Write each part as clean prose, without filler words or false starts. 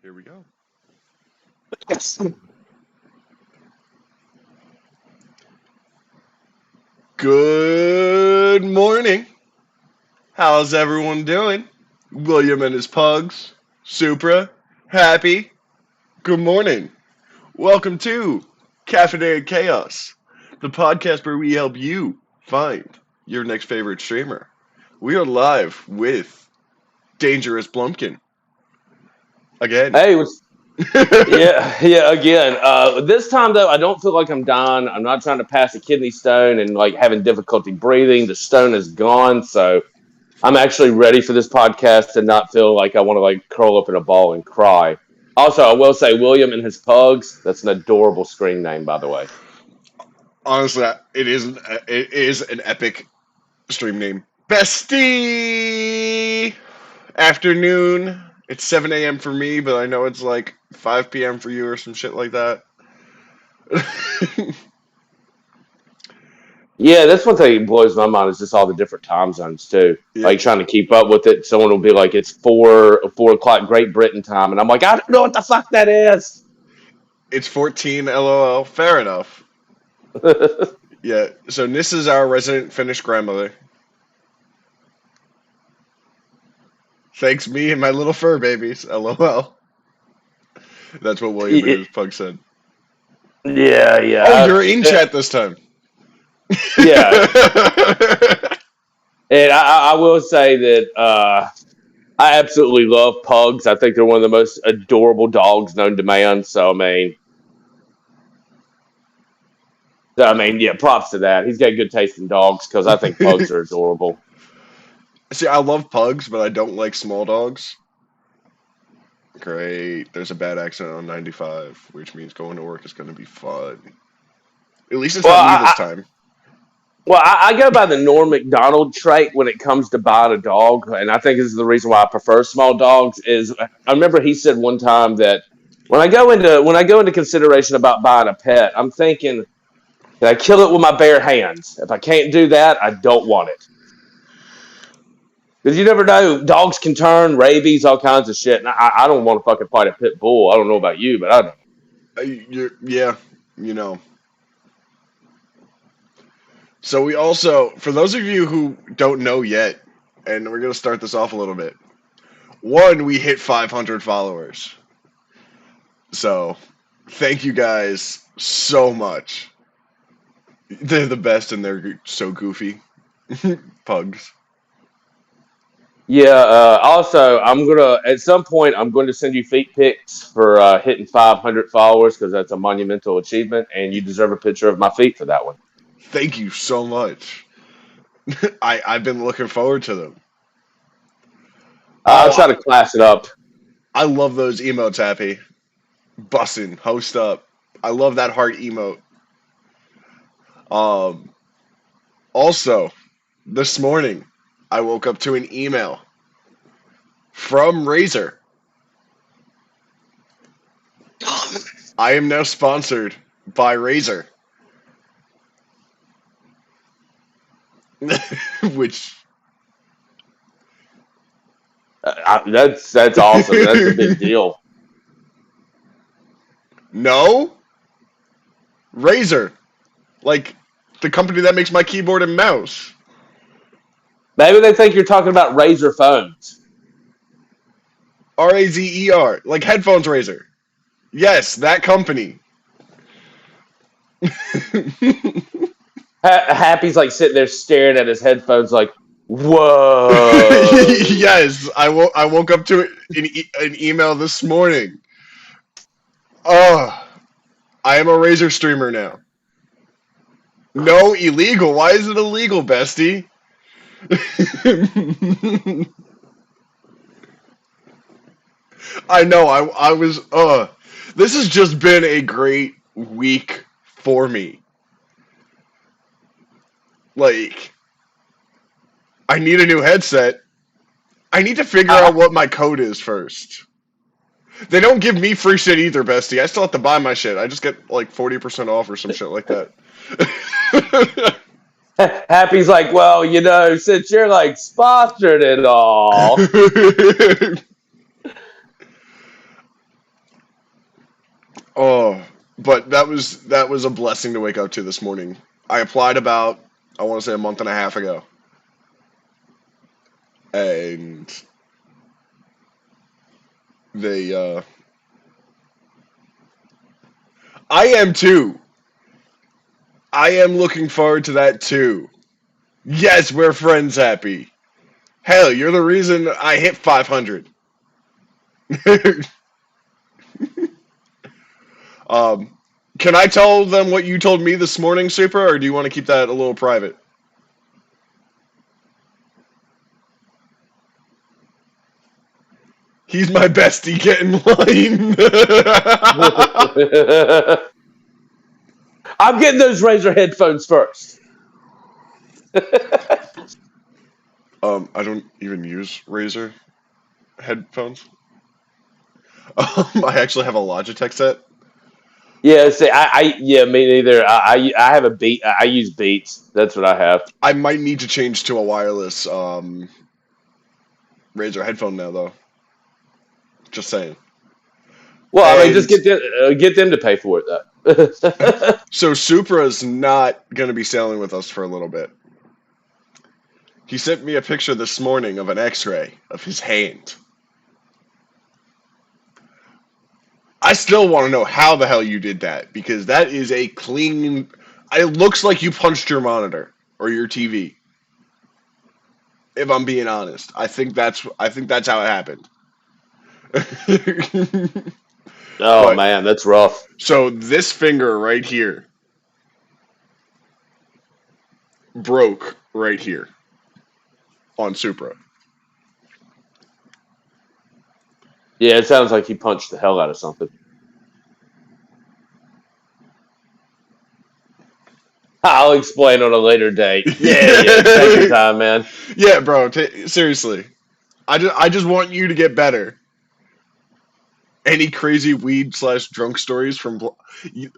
Here we go. Yes. Good morning. How's everyone doing? William and his pugs. Supra. Happy. Good morning. Welcome to Caffeinated Chaos, the podcast where we help you find your next favorite streamer. We are live with Dangerous Blumpkin. Again. Hey, yeah, again. This time though, I don't feel like I'm dying. I'm not trying to pass a kidney stone and like having difficulty breathing. The stone is gone, so I'm actually ready for this podcast and not feel like I want to like curl up in a ball and cry. Also, I will say William and his pugs. That's an adorable screen name, by the way. Honestly, it is an epic stream name. Bestie! Afternoon. It's 7 a.m. for me, but I know it's like 5 p.m. for you or some shit like that. Yeah, that's one thing that blows my mind is just all the different time zones too. Yeah, Like trying to keep up with it. Someone will be like, "It's 4 o'clock Great Britain time," and I'm like, "I don't know what the fuck that is." it's 14, lol. Fair enough. Yeah, so this is our resident Finnish grandmother. Thanks me and my little fur babies, lol. That's what William and his pug said. Yeah, Oh, yeah, you're in chat this time. yeah. And I will say that I absolutely love pugs. I think they're one of the most adorable dogs known to man. So I mean, yeah, props to that. He's got good taste in dogs because I think pugs are adorable. See, I love pugs, but I don't like small dogs. Great. There's a bad accident on 95, which means going to work is going to be fun. At least it's Well, not me I, this I time. well, I go by the Norm Macdonald trait when it comes to buying a dog, and I think this is the reason why I prefer small dogs. Is I remember he said one time that when I go into consideration about buying a pet, I'm thinking, can I kill it with my bare hands? If I can't do that, I don't want it. Because you never know, dogs can turn rabies, all kinds of shit. And I don't want to fucking fight a pit bull. I don't know about you, but I don't. Yeah, you know. So we also, for those of you who don't know yet, and we're going to start this off a little bit. One, we hit 500 followers. So thank you guys so much. They're the best and they're so goofy. Pugs. Yeah. Also, at some point I'm going to send you feet pics for hitting 500 followers because that's a monumental achievement, and you deserve a picture of my feet for that one. Thank you so much. I've been looking forward to them. I'll Oh, try to class it up. I love those emotes, Happy. Bussin', host up. I love that heart emote. Um, Also, this morning, I woke up to an email from Razer. I am now sponsored by Razer. Which, That's awesome. That's a big deal. no, Razer. Like, the company that makes my keyboard and mouse. Maybe they think you're talking about Razor phones. Razer. Like headphones Razer. Yes, that company. Happy's like sitting there staring at his headphones, like, "Whoa!" Yes, I woke up to an email this morning. Oh, I am a Razer streamer now. No, illegal. Why is it illegal, bestie? I know. I was. This has just been a great week for me. Like, I need a new headset. I need to figure I, out what my code is first. They don't give me free shit either, bestie. I still have to buy my shit. I just get like 40% off or some shit like that. Happy's like, well, since you're like sponsored and all. Oh, but that was a blessing to wake up to this morning. I applied about, I want to say, a month and a half ago, and they I am too. I am looking forward to that too. Yes, we're friends happy. Hell, you're the reason I hit 500. um, can I tell them what you told me this morning, Super, or do you want to keep that a little private? He's my bestie. Get in line. I'm getting those Razer headphones first. I don't even use Razer headphones. I actually have a Logitech set. Yeah, see, yeah, me neither. I have a Beat. I use Beats. That's what I have. I might need to change to a wireless Razer headphone now, though. Just saying. Well, I mean, just And get them to pay for it, though. so Supra's not going to be sailing with us for a little bit. He sent me a picture this morning of an X-ray of his hand. I still want to know how the hell you did that, because that is a clean. It looks like you punched your monitor or your TV. If I'm being honest, I think that's how it happened. Oh But man, that's rough. so this finger right here broke right here on Supra. Yeah, it sounds like he punched the hell out of something. I'll explain on a later date. Yeah. Take your time, man. Yeah, bro. Seriously, I just want you to get better. Any crazy weed slash drunk stories from?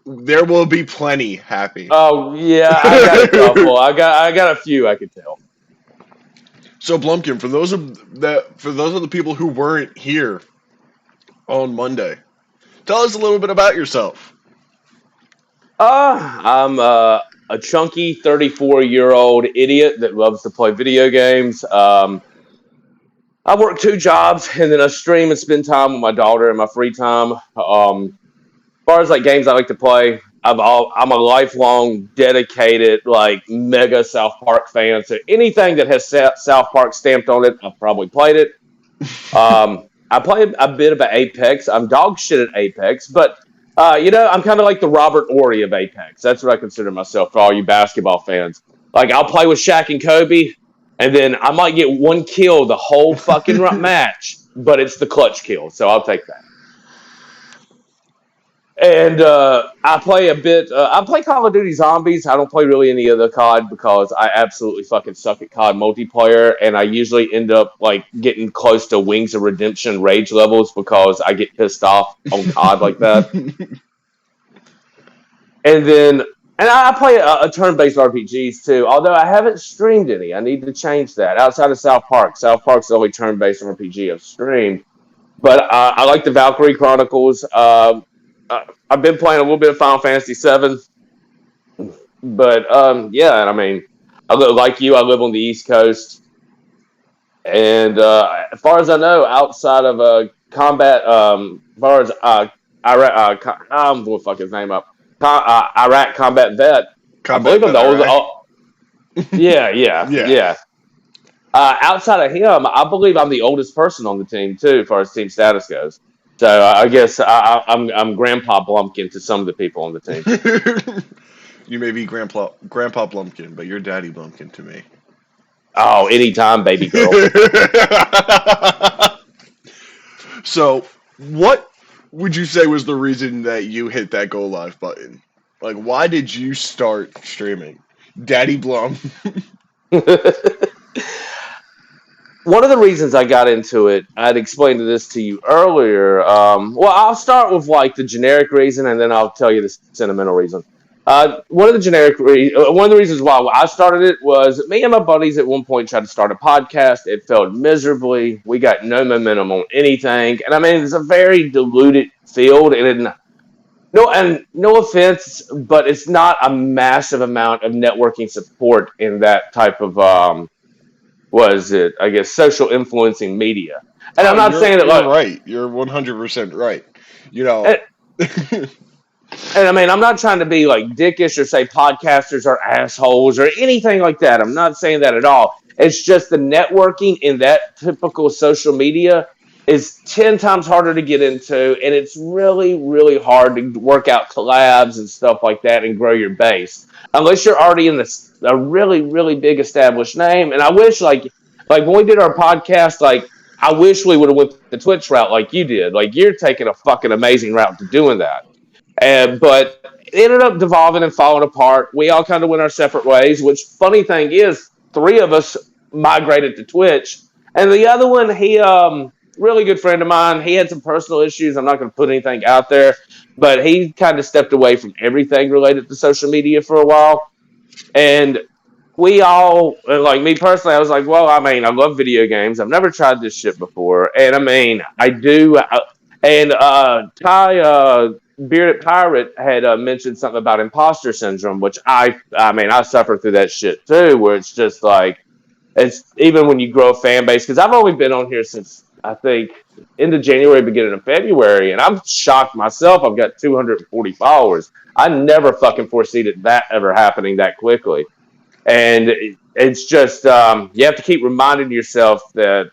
There will be plenty. Happy. Oh yeah, I got a couple. I got a few I could tell. So Blumpkin, for those of the people who weren't here on Monday, tell us a little bit about yourself. I'm a chunky 34-year-old idiot that loves to play video games. I work two jobs and then I stream and spend time with my daughter in my free time. As far as like games I like to play, I'm a lifelong dedicated like mega South Park fan. So anything that has South Park stamped on it, I've probably played it. I play a bit of Apex. I'm dog shit at Apex, but I'm kind of like the Robert Ory of Apex. That's what I consider myself for all you basketball fans. Like I'll play with Shaq and Kobe, and then I might get one kill the whole fucking match, but it's the clutch kill, so I'll take that. And I play a bit. I play Call of Duty Zombies. I don't play really any of the COD because I absolutely fucking suck at COD multiplayer, and I usually end up like getting close to Wings of Redemption rage levels because I get pissed off on COD like that. And then, and I play a turn-based RPGs too. Although I haven't streamed any, I need to change that. Outside of South Park, South Park's the only turn-based RPG I've streamed. But I like the Valkyrie Chronicles. I've been playing a little bit of Final Fantasy VII, but yeah, I mean, like you, I live on the East Coast, and as far as I know, outside of combat, as far as Iraq, I'm gonna fuck his name up, Iraq combat vet. I Combat believe I'm vet, the oldest. alright. Yeah. Yeah. Outside of him, I believe I'm the oldest person on the team too, as far as team status goes. So I guess I'm Grandpa Blumpkin to some of the people on the team. You may be Grandpa Blumpkin, but you're Daddy Blumpkin to me. Oh, anytime, baby girl. So, what would you say was the reason that you hit that go live button? Like, why did you start streaming? Daddy Blum. One of the reasons I got into it, I'd explained this to you earlier. Well, I'll start with like the generic reason, and then I'll tell you the sentimental reason. One of the reasons why I started it was me and my buddies at one point tried to start a podcast. It failed miserably. We got no momentum on anything, and I mean it's a very diluted field, and No, and no offense, but it's not a massive amount of networking support in that type of was it? I guess social influencing media. And I'm Oh, not saying that you're like, right. You're 100% right. You know, and, and I mean, I'm not trying to be like dickish or say podcasters are assholes or anything like that. I'm not saying that at all. It's just the networking in that typical social media is 10 times harder to get into, and it's really, really hard to work out collabs and stuff like that and grow your base unless you're already in this a really, really big established name. And I wish like when we did our podcast, like I wish we would have went the Twitch route like you did. Like you're taking a fucking amazing route to doing that. But it ended up devolving and falling apart. We all kind of went our separate ways, which funny thing is, three of us migrated to Twitch. And the other one, he really good friend of mine, he had some personal issues. I'm not gonna put anything out there, but he kind of stepped away from everything related to social media for a while. And we all like me personally, I was like, well, I mean, I love video games. I've never tried this shit before. And I mean, I do and Ty Bearded Pirate had mentioned something about imposter syndrome, which I mean, I suffer through that shit too, where it's just like it's even when you grow a fan base, because I've only been on here since I think end of January, beginning of February, and I'm shocked myself. I've got 240 followers. I never fucking foreseen it that ever happening that quickly. And it's just you have to keep reminding yourself that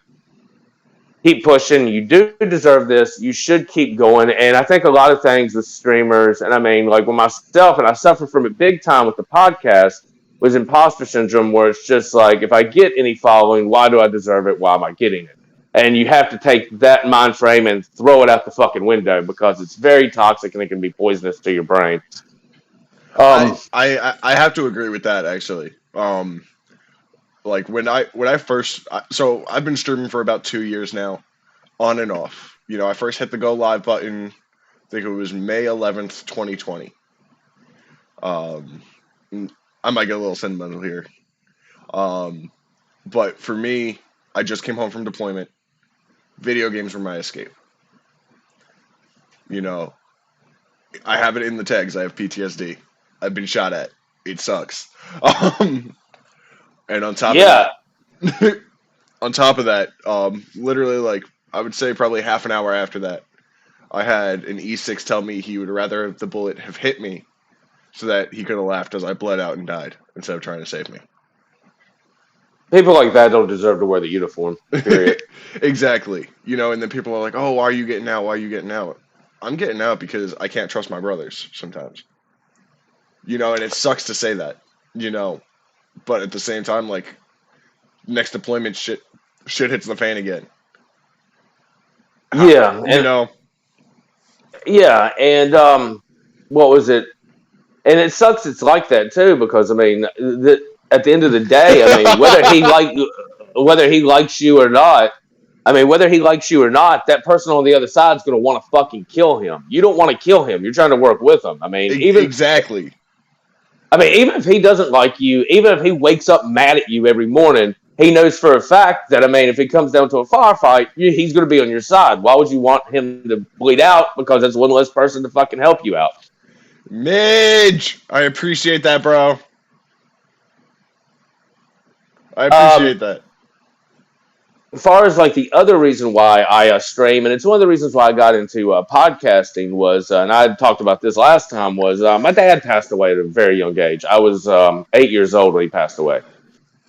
keep pushing. You do deserve this. You should keep going. And I think a lot of things with streamers, and I mean, like with myself, and I suffer from it big time with the podcast, was imposter syndrome, where it's just like, if I get any following, why do I deserve it? Why am I getting it? And you have to take that mind frame and throw it out the fucking window because it's very toxic and it can be poisonous to your brain. I have to agree with that actually. Like when I first so I've been streaming for about 2 years now, on and off. I first hit the go live button. I think it was May 11th, 2020. Um, I might get a little sentimental here. Um, but for me, I just came home from deployment. Video games were my escape. You know, I have it in the tags. I have PTSD. I've been shot at. It sucks. Um, and on top of Yeah, that, literally like I would say probably half an hour after that, I had an E6 tell me he would rather the bullet have hit me so that he could have laughed as I bled out and died instead of trying to save me. people like that don't deserve to wear the uniform, period. Exactly. And then people are like, "Oh, why are you getting out? Why are you getting out?" I'm getting out because I can't trust my brothers sometimes. And it sucks to say that. You know, but at the same time, like next deployment, shit hits the fan again. How, Yeah, you and know, yeah, and what was it? And it sucks. It's like that too because I mean, at the end of the day, I mean, whether he likes you or not, I mean, whether he likes you or not, that person on the other side is going to want to fucking kill him. You don't want to kill him. You're trying to work with him. exactly. I mean, even if he doesn't like you, even if he wakes up mad at you every morning, he knows for a fact that I mean, if it comes down to a firefight, he's going to be on your side. Why would you want him to bleed out? Because that's one less person to fucking help you out. Midge, I appreciate that, bro. I Um, appreciate that. as far as like the other reason why I stream, and it's one of the reasons why I got into podcasting was, and I talked about this last time, was my dad passed away at a very young age. I was 8 years old when he passed away.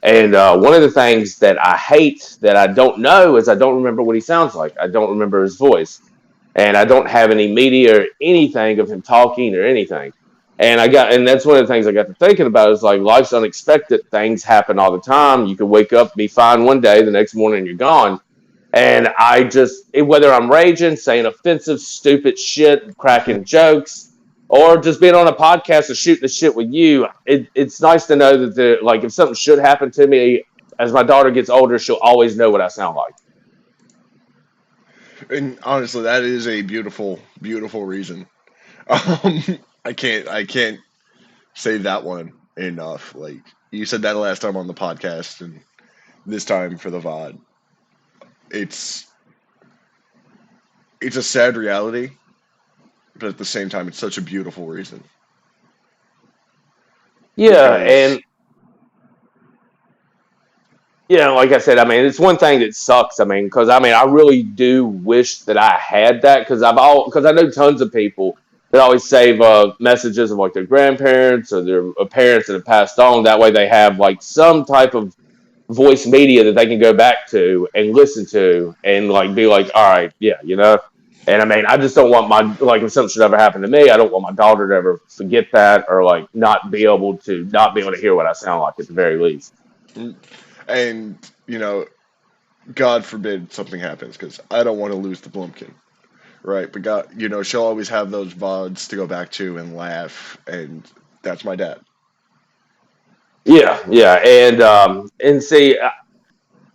And one of the things that I hate that I don't know is I don't remember what he sounds like. I don't remember his voice. And I don't have any media or anything of him talking or anything. And that's one of the things I got to thinking about is like life's unexpected. Things happen all the time. You can wake up, be fine one day, the next morning you're gone. And whether I'm raging, saying offensive, stupid shit, cracking jokes, or just being on a podcast and shooting the shit with you, it's nice to know that like if something should happen to me, as my daughter gets older, she'll always know what I sound like. And honestly, that is a beautiful, beautiful reason. Um, I can't say that one enough. Like you said that last time on the podcast, and this time for the VOD. It's it's a sad reality, but at the same time, it's such a beautiful reason Yeah, because and like I said, I mean, it's one thing that sucks. I mean, because I mean, I really do wish that I had that because I know tons of people that always save messages of like their grandparents or their parents that have passed on. That way, they have like some type of voice media that they can go back to and listen to and like be like, all right, yeah, you know. And I mean, I just don't want my like if something should ever happen to me, I don't want my daughter to ever forget that or like not be able to hear what I sound like at the very least. and you know, God forbid something happens because I don't want to lose the Blumpkin, right? But God, she'll always have those vods to go back to and laugh, and that's my dad. Yeah, yeah, and see,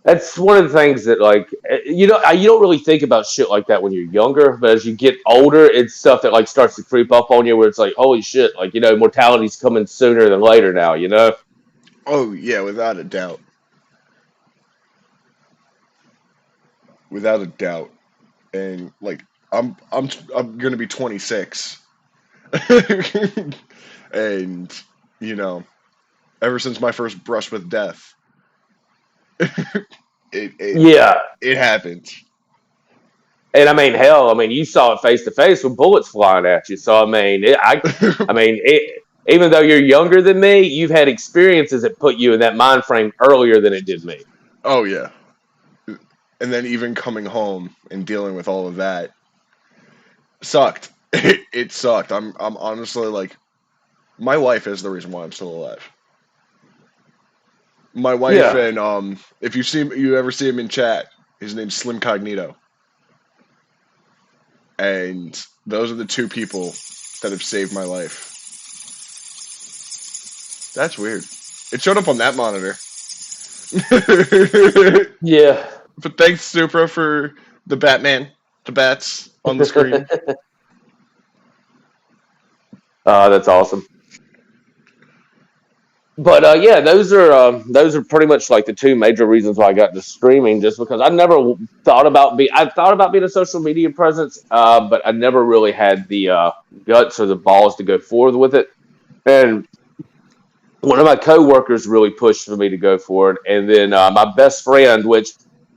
that's one of the things that like you don't really think about shit like that when you're younger, but as you get older, it's stuff that like starts to creep up on you where it's like, holy shit, like mortality's coming sooner than later now, you know? Oh yeah, without a doubt, without a doubt, and like I'm gonna be 26, and you know, ever since my first brush with death, it it Yeah, it happened. and I mean, hell, I mean, you saw it face to face with bullets flying at you. So I mean, even though you're younger than me, you've had experiences that put you in that mind frame earlier than it did me. Oh yeah, and then even coming home and dealing with all of that sucked. It sucked. I'm honestly like my wife is the reason why I'm still alive. My wife Yeah, and if you ever see him in chat, his name's Slim Cognito, and those are the two people that have saved my life. That's weird. It showed up on that monitor. yeah. But thanks, Supra, for the Batman, the bats on the screen. That's awesome. But yeah, those are pretty much like the two major reasons why I got to streaming. Just because I thought about being a social media presence, but I never really had the guts or the balls to go forward with it. And one of my coworkers really pushed for me to go for it, and then my best friend, which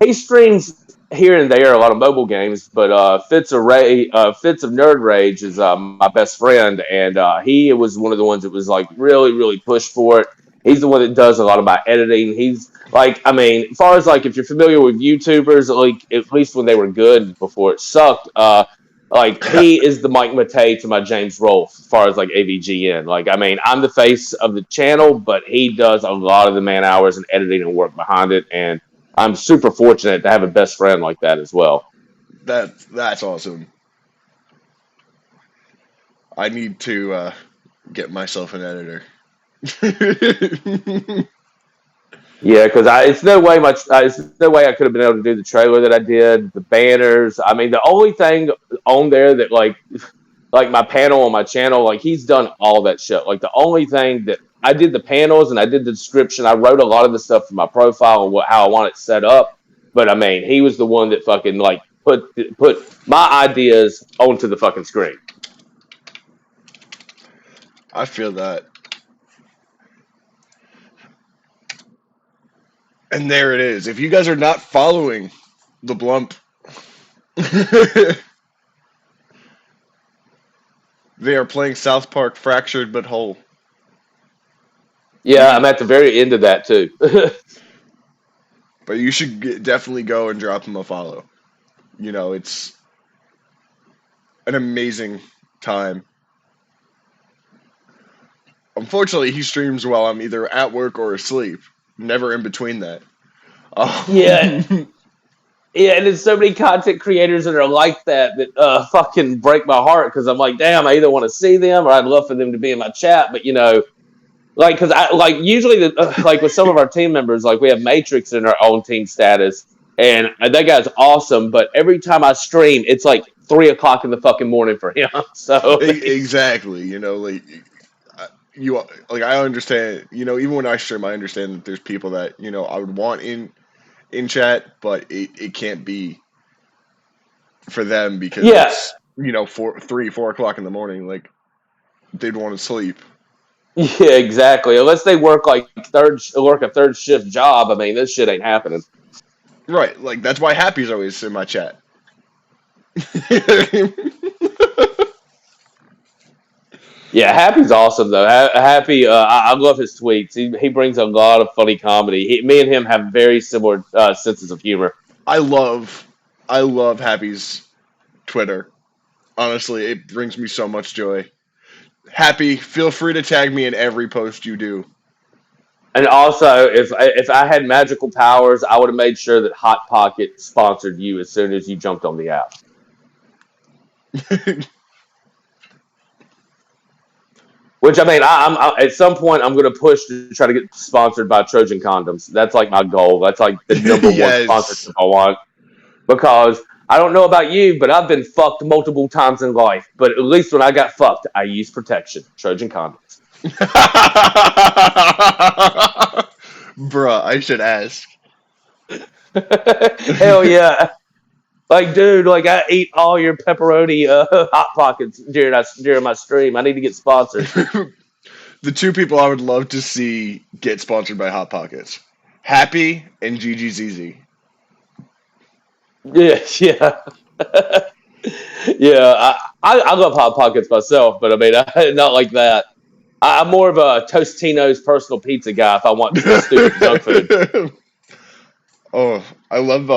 he streams here and there a lot of mobile games, but Fits of Nerd Rage is my best friend, and he was one of the ones that was like really really pushed for it. He's the one that does a lot of my editing. He's like, I mean, as far as like if you're familiar with YouTubers, like at least when they were good before it sucked, like he is the Mike Matei to my James Rolfe as far as like AVGN. Like I mean, I'm the face of the channel, but he does a lot of the man hours and editing and work behind it. And I'm super fortunate to have a best friend like that as well. That's awesome. I need to get myself an editor. Yeah, because it's no way I could have been able to do the trailer that I did, the banners. I mean, the only thing on there that like my panel on my channel, like he's done all that shit. Like the only thing that I did the panels and I did the description. I wrote a lot of the stuff for my profile and how I want it set up. But I mean, he was the one that fucking like put my ideas onto the fucking screen. I feel that. And there it is. If you guys are not following the Blump, they are playing South Park Fractured but Whole. Yeah, You, I'm at the very end of that too. but you should definitely go and drop him a follow. It's an amazing time. Unfortunately, he streams while I'm either at work or asleep. Never in between that. Yeah, Um, yeah, and there's so many content creators that are like that that fucking break my heart because I'm like, damn, I either want to see them or I'd love for them to be in my chat, but like because I like usually like with some of our team members, like we have Matrix in our own team status, and that guy's awesome, but every time I stream, it's like 3 o'clock in the fucking morning for him. So exactly. Like you like I understand. Even when I stream, I understand that there's people that I would want in chat, but it can't be for them because yeah, 4, 3, 4 o'clock in the morning. Like they'd want to sleep. Yeah, exactly. Unless they work a third shift job. I mean, this shit ain't happening. Right. Like that's why Happy's always in my chat. Yeah, Happy's awesome though. Happy, I love his tweets. He brings a lot of funny comedy. Me and him have very similar senses of humor. I love I love Happy's Twitter. Honestly, it brings me so much joy. Happy, feel free to tag me in every post you do. And also, if I had magical powers, I would have made sure that Hot Pocket sponsored you as soon as you jumped on the app. Which I mean, at some point I'm going to push to try to get sponsored by Trojan Condoms. That's like my goal. That's like the number one Yes. sponsorship I want because I don't know about you, but I've been fucked multiple times in life. But at least when I got fucked, I used protection. Trojan Condoms. Bruh, I should ask. Hell yeah. Like, dude, like I eat all your pepperoni hot pockets during my stream. I need to get sponsored. The two people I would love to see get sponsored by Hot Pockets. Happy and GGZZ. Yeah, yeah, yeah. I love hot pockets myself, but I mean, not like that. I'm more of a Tostino's personal pizza guy if I want some stupid junk food. Oh, I love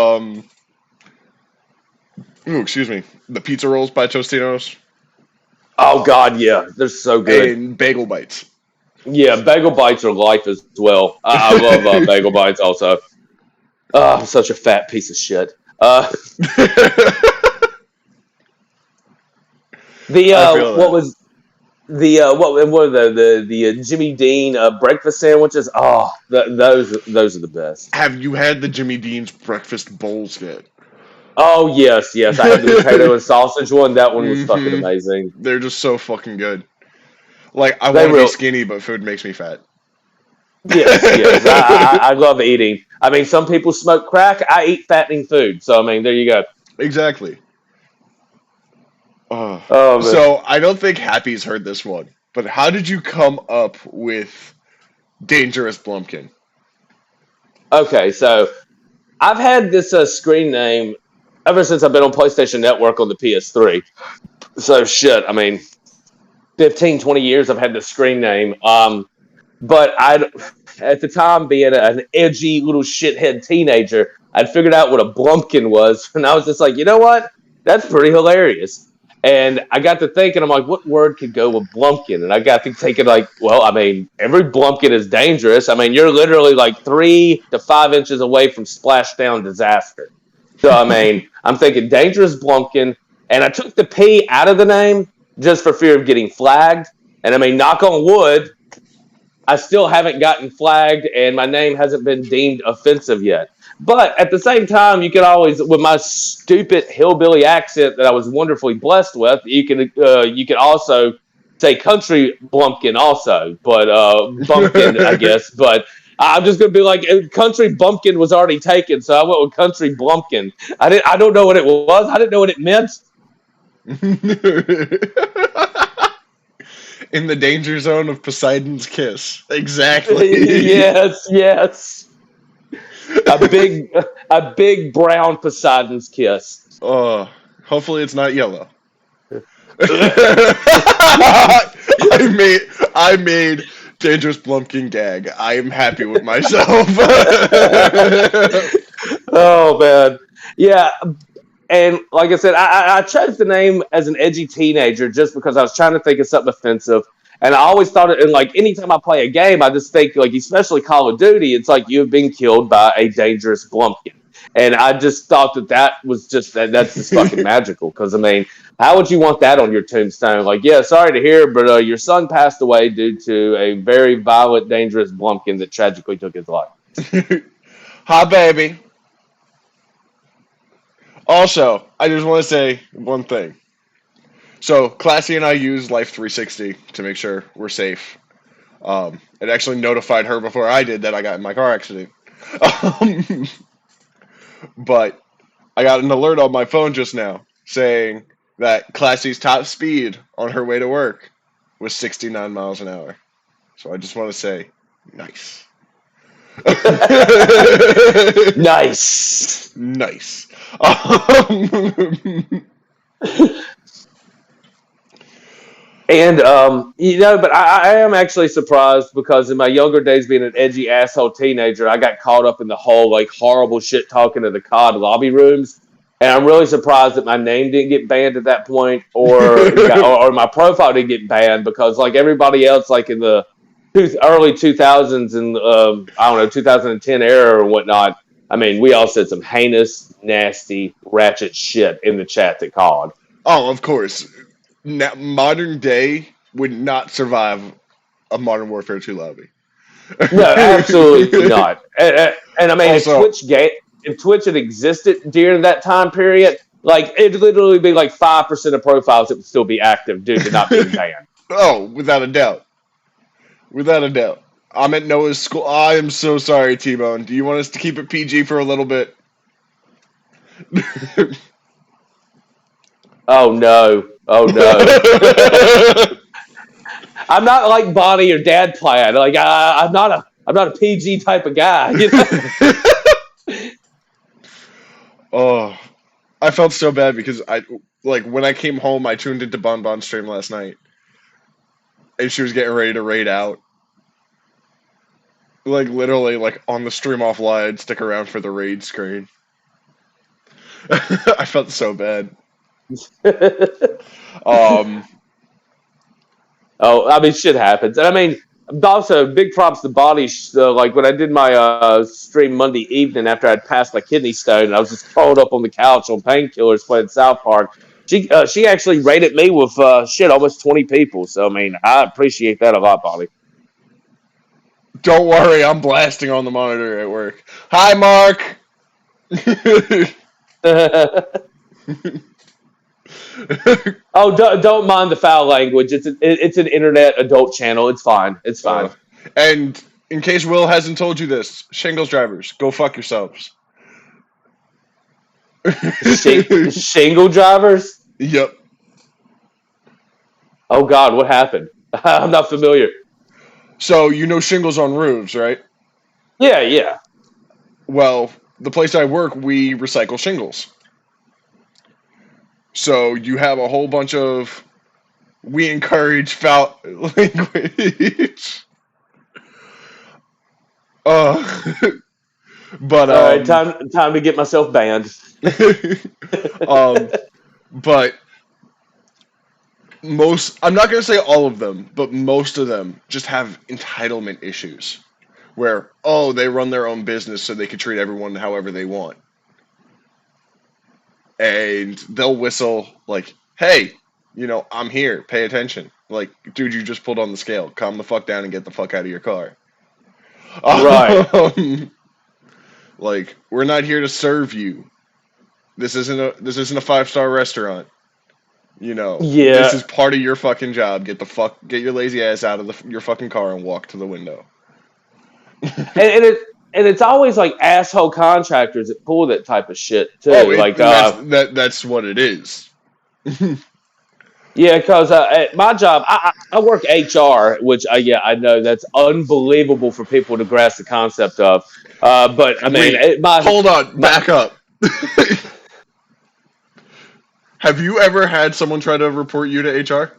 ooh, excuse me. The pizza rolls by Tostinos Oh God, yeah, they're so good. and bagel bites. Yeah, bagel bites are life as well. I love bagel bites also. Oh, I'm such a fat piece of shit. The I feel what that. was what are the Jimmy Dean breakfast sandwiches? Oh, those are the best. Have you had the Jimmy Dean's breakfast bowls yet? Oh yes, yes. I had the potato and sausage one. That one was fucking Hmm. amazing. They're just so fucking good. Like I They want to be real skinny, but food makes me fat. Yes, yes. I love eating. I mean, some people smoke crack. I eat fattening food. So I mean, there you go. Exactly. Oh man. So I don't think Happy's heard this one, but how did you come up with Dangerous Blumpkin? Okay, so I've had this screen name ever since I've been on PlayStation Network on the PS3. So shit. I mean, 15, 20 years I've had this screen name. But at the time, being an edgy little shithead teenager, I'd figured out what a blumpkin was, and I was just like, you know what? That's pretty hilarious. And I got to thinking, I'm like, what word could go with blumpkin? And I got to thinking, like, well, I mean, every blumpkin is dangerous. I mean, you're literally like 3 to 5 inches away from splashdown disaster. So, I mean, I'm thinking dangerous blumpkin, and I took the P out of the name just for fear of getting flagged. And I mean, knock on wood, I still haven't gotten flagged and my name hasn't been deemed offensive yet. But at the same time, you can always, with my stupid hillbilly accent that I was wonderfully blessed with, you can also say country bumpkin also, but bumpkin, I guess. But I'm just gonna be like country bumpkin was already taken, so I went with country bumpkin. I don't know what it was. I didn't know what it meant. In the danger zone of Poseidon's kiss. Exactly. Yes, yes. A big a big brown Poseidon's kiss. Oh, hopefully it's not yellow. I made Dangerous Blumpkin gag. I am happy with myself. Oh man, yeah. And like I said, I chose the name as an edgy teenager just because I was trying to think of something offensive. And I always thought it, and like anytime I play a game, I just think like, especially Call of Duty, it's like you've been killed by a dangerous blumpkin. And I just thought that was just that's just fucking magical. Because I mean, how would you want that on your tombstone? Like, yeah, sorry to hear, but your son passed away due to a very violent, dangerous blumpkin that tragically took his life. Hi, baby. Also, I just want to say one thing. So, Classy and I use Life 360 to make sure we're safe. It actually notified her before I did that I got in my car accident. But I got an alert on my phone just now saying that Classy's top speed on her way to work was 69 miles an hour. So I just want to say, nice. Nice. Nice. And but I am actually surprised because in my younger days, being an edgy asshole teenager, I got caught up in the whole like horrible shit talking to the COD lobby rooms, and I'm really surprised that my name didn't get banned at that point, or my profile didn't get banned because like everybody else, like in the early 2000s and I don't know 2010 era or whatnot. I mean, we all said some heinous, nasty, ratchet shit in the chat that COD. Oh, of course. Now, modern day would not survive a Modern Warfare 2 lobby. No, absolutely not. And I mean, Also, if Twitch had existed during that time period, like it'd literally be like 5% of profiles that would still be active due to not being banned. oh, without a doubt. Without a doubt. I'm at Noah's school. I am so sorry, T-Bone. Do you want us to keep it PG for a little bit? Oh no! Oh no! I'm not like Bonnie or Dad Plaid. Like I'm not a PG type of guy. You know? Oh, I felt so bad because when I came home, I tuned into Bon Bon's stream last night, and she was getting ready to raid out. Like literally, like on the stream offline, stick around for the raid screen. I felt so bad. Um, Oh, I mean, shit happens. And I mean, also big props to Bonnie. Like when I did my stream Monday evening after I'd passed my kidney stone, and I was just curled up on the couch on painkillers playing South Park. She actually rated me with almost 20 people. So I mean, I appreciate that a lot, Bonnie. don't worry, I'm blasting on the monitor at work. Hi, Mark. Oh, don't mind the foul language. It's an internet adult channel. It's fine. It's fine. And in case Will hasn't told you this, shingles drivers, go fuck yourselves. Shingle drivers? Yep. Oh God, what happened? I'm not familiar. So you know shingles on roofs, right? Yeah, yeah. Well, the place I work, we recycle shingles. So you have a whole bunch of we encourage foul language. Uh, but All right, time to get myself banned. but I'm not going to say all of them, but most of them just have entitlement issues where, oh, they run their own business so they can treat everyone however they want. And they'll whistle like, hey, I'm here, pay attention. Like, dude, you just pulled on the scale. Calm the fuck down and get the fuck out of your car. Right. Like, we're not here to serve you. This isn't a 5-star restaurant. Yeah. This is part of your fucking job. Get your lazy ass out of your fucking car and walk to the window. and it's always like asshole contractors that pull that type of shit too. That's what it is. Yeah, because at my job, I work HR, which I know that's unbelievable for people to grasp the concept of. But I mean, hold on, back up. Have you ever had someone try to report you to HR?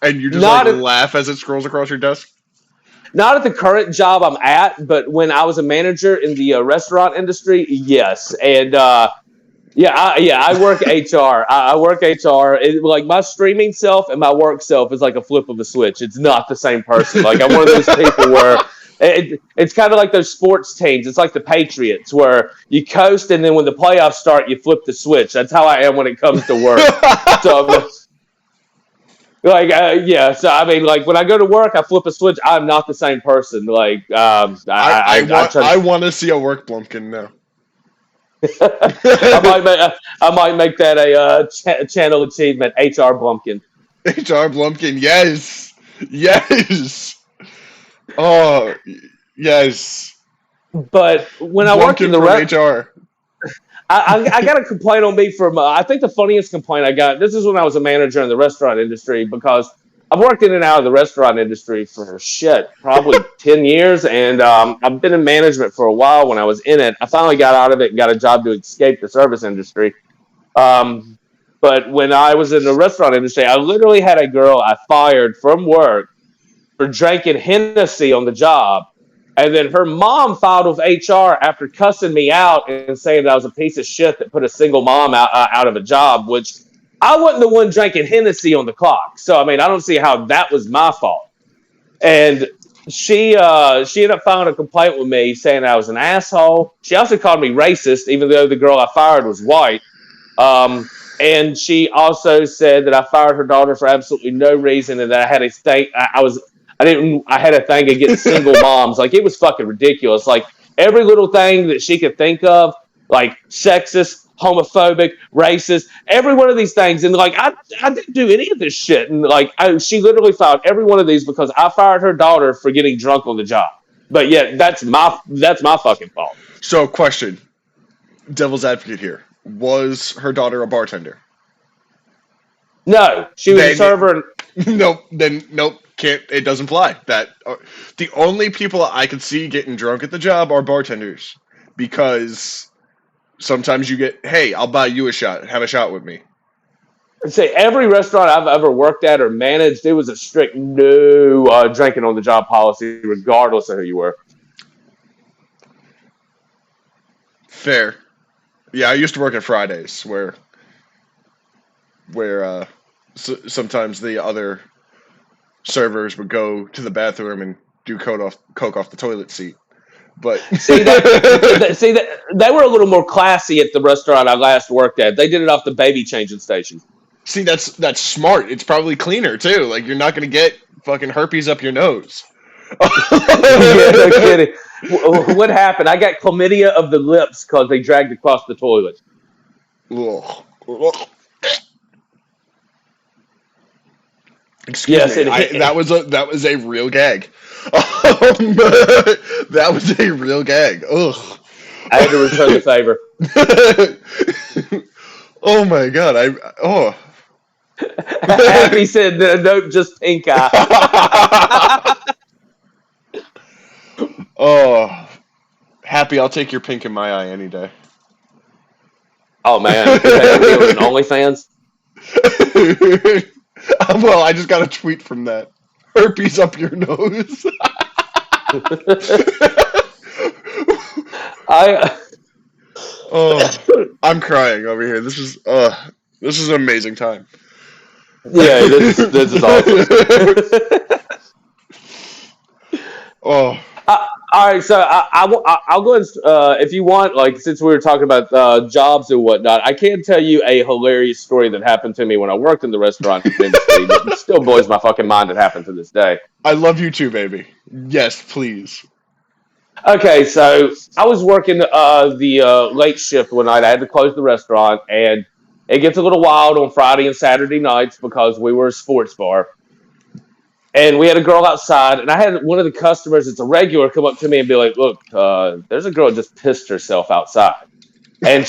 And you just laugh as it scrolls across your desk? Not at the current job I'm at, but when I was a manager in the restaurant industry, yes. And I work HR. I work HR. Like my streaming self and my work self is like a flip of a switch. It's not the same person. Like I'm one of those people where it's kind of like those sports teams. It's like the Patriots where you coast and then when the playoffs start, you flip the switch. That's how I am when it comes to work. So so I mean, like when I go to work, I flip a switch. I'm not the same person. Like, I want to see a work Blumpkin now. I might make that a channel achievement. HR Blumpkin. HR Blumpkin, yes. Oh, yes. But when Blumpkin I worked in the HR. I got a complaint on me from, I think the funniest complaint I got, this is when I was a manager in the restaurant industry, because I've worked in and out of the restaurant industry for probably 10 years. And I've been in management for a while. When I was in it, I finally got out of it and got a job to escape the service industry. Um, but when I was in the restaurant industry, I literally had a girl I fired from work for drinking Hennessy on the job. And then her mom filed with HR after cussing me out and saying that I was a piece of shit that put a single mom out of a job, which I wasn't the one drinking Hennessy on the clock. So, I mean, I don't see how that was my fault. And she ended up filing a complaint with me saying I was an asshole. She also called me racist, even though the girl I fired was white. And she also said that I fired her daughter for absolutely no reason, and that I had a thing. I had a thing against single moms. Like, it was fucking ridiculous. Like, every little thing that she could think of, like sexist, homophobic, racist, every one of these things. And like, I didn't do any of this shit. And like, she literally filed every one of these because I fired her daughter for getting drunk on the job. But yeah, that's my fucking fault. So, question: devil's advocate here. Was her daughter a bartender? No, she was a server. Nope. Then nope. Can't. It doesn't fly. The only people I could see getting drunk at the job are bartenders, because sometimes you get, hey, I'll buy you a shot. Have a shot with me. Say every restaurant I've ever worked at or managed, it was a strict no drinking on the job policy, regardless of who you were. Fair. Yeah, I used to work at Fridays, where sometimes the other servers would go to the bathroom and do coke off the toilet seat. But see that they were a little more classy at the restaurant I last worked at. They did it off the baby changing station. See, that's smart. It's probably cleaner too. Like, you're not gonna get fucking herpes up your nose. Yeah, no kidding. What happened? I got chlamydia of the lips because they dragged across the toilet. Ugh. Excuse me. That was a real gag. That was a real gag. Ugh. I had to return the favor. Oh my god! Happy said, nope, just pink eye. Oh, Happy, I'll take your pink in my eye any day. Oh man, is that going to be on OnlyFans? Well, I just got a tweet from that. Herpes up your nose. I'm crying over here. This is an amazing time. Yeah, this is awesome. Oh. All right, so I'll go and if you want, like, since we were talking about jobs and whatnot, I can tell you a hilarious story that happened to me when I worked in the restaurant industry that still blows my fucking mind. It happened to this day. I love you too, baby. Yes, please. Okay, so I was working the late shift one night. I had to close the restaurant, and it gets a little wild on Friday and Saturday nights because we were a sports bar. And we had a girl outside, and I had one of the customers that's a regular come up to me and be like, look, there's a girl that just pissed herself outside. And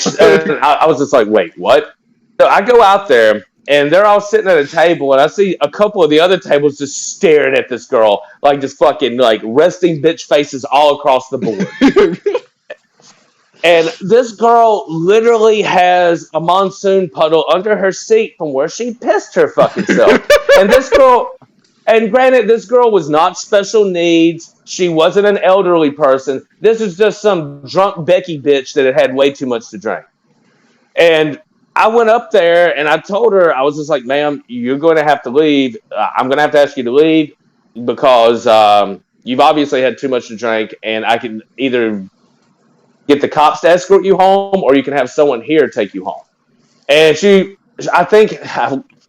I was just like, wait, what? So I go out there, and they're all sitting at a table, and I see a couple of the other tables just staring at this girl, like just fucking like resting bitch faces all across the board. And this girl literally has a monsoon puddle under her seat from where she pissed her fucking self. And granted, this girl was not special needs. She wasn't an elderly person. This was just some drunk Becky bitch that had way too much to drink. And I went up there and I told her, I was just like, ma'am, you're going to have to leave. I'm going to have to ask you to leave because you've obviously had too much to drink, and I can either get the cops to escort you home or you can have someone here take you home. And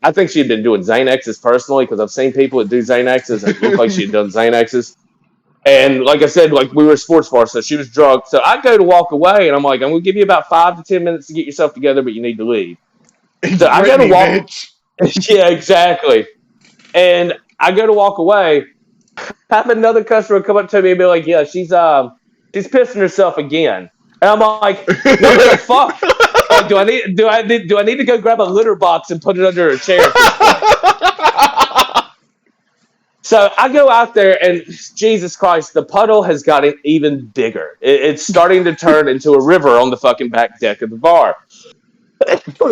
I think she had been doing Xanaxes personally, because I've seen people that do Xanaxes and it looked like she had done Xanaxes. And like I said, like, we were a sports bar, so she was drunk. So I go to walk away, and I'm like, I'm going to give you about 5 to 10 minutes to get yourself together, but you need to leave. So I go to walk. Yeah, exactly. And I go to walk away. Have another customer come up to me and be like, yeah, she's pissing herself again. And I'm like, what the fuck? like, do I need to go grab a litter box and put it under a chair at this point? So I go out there, and Jesus Christ, the puddle has gotten even bigger. It's starting to turn into a river on the fucking back deck of the bar.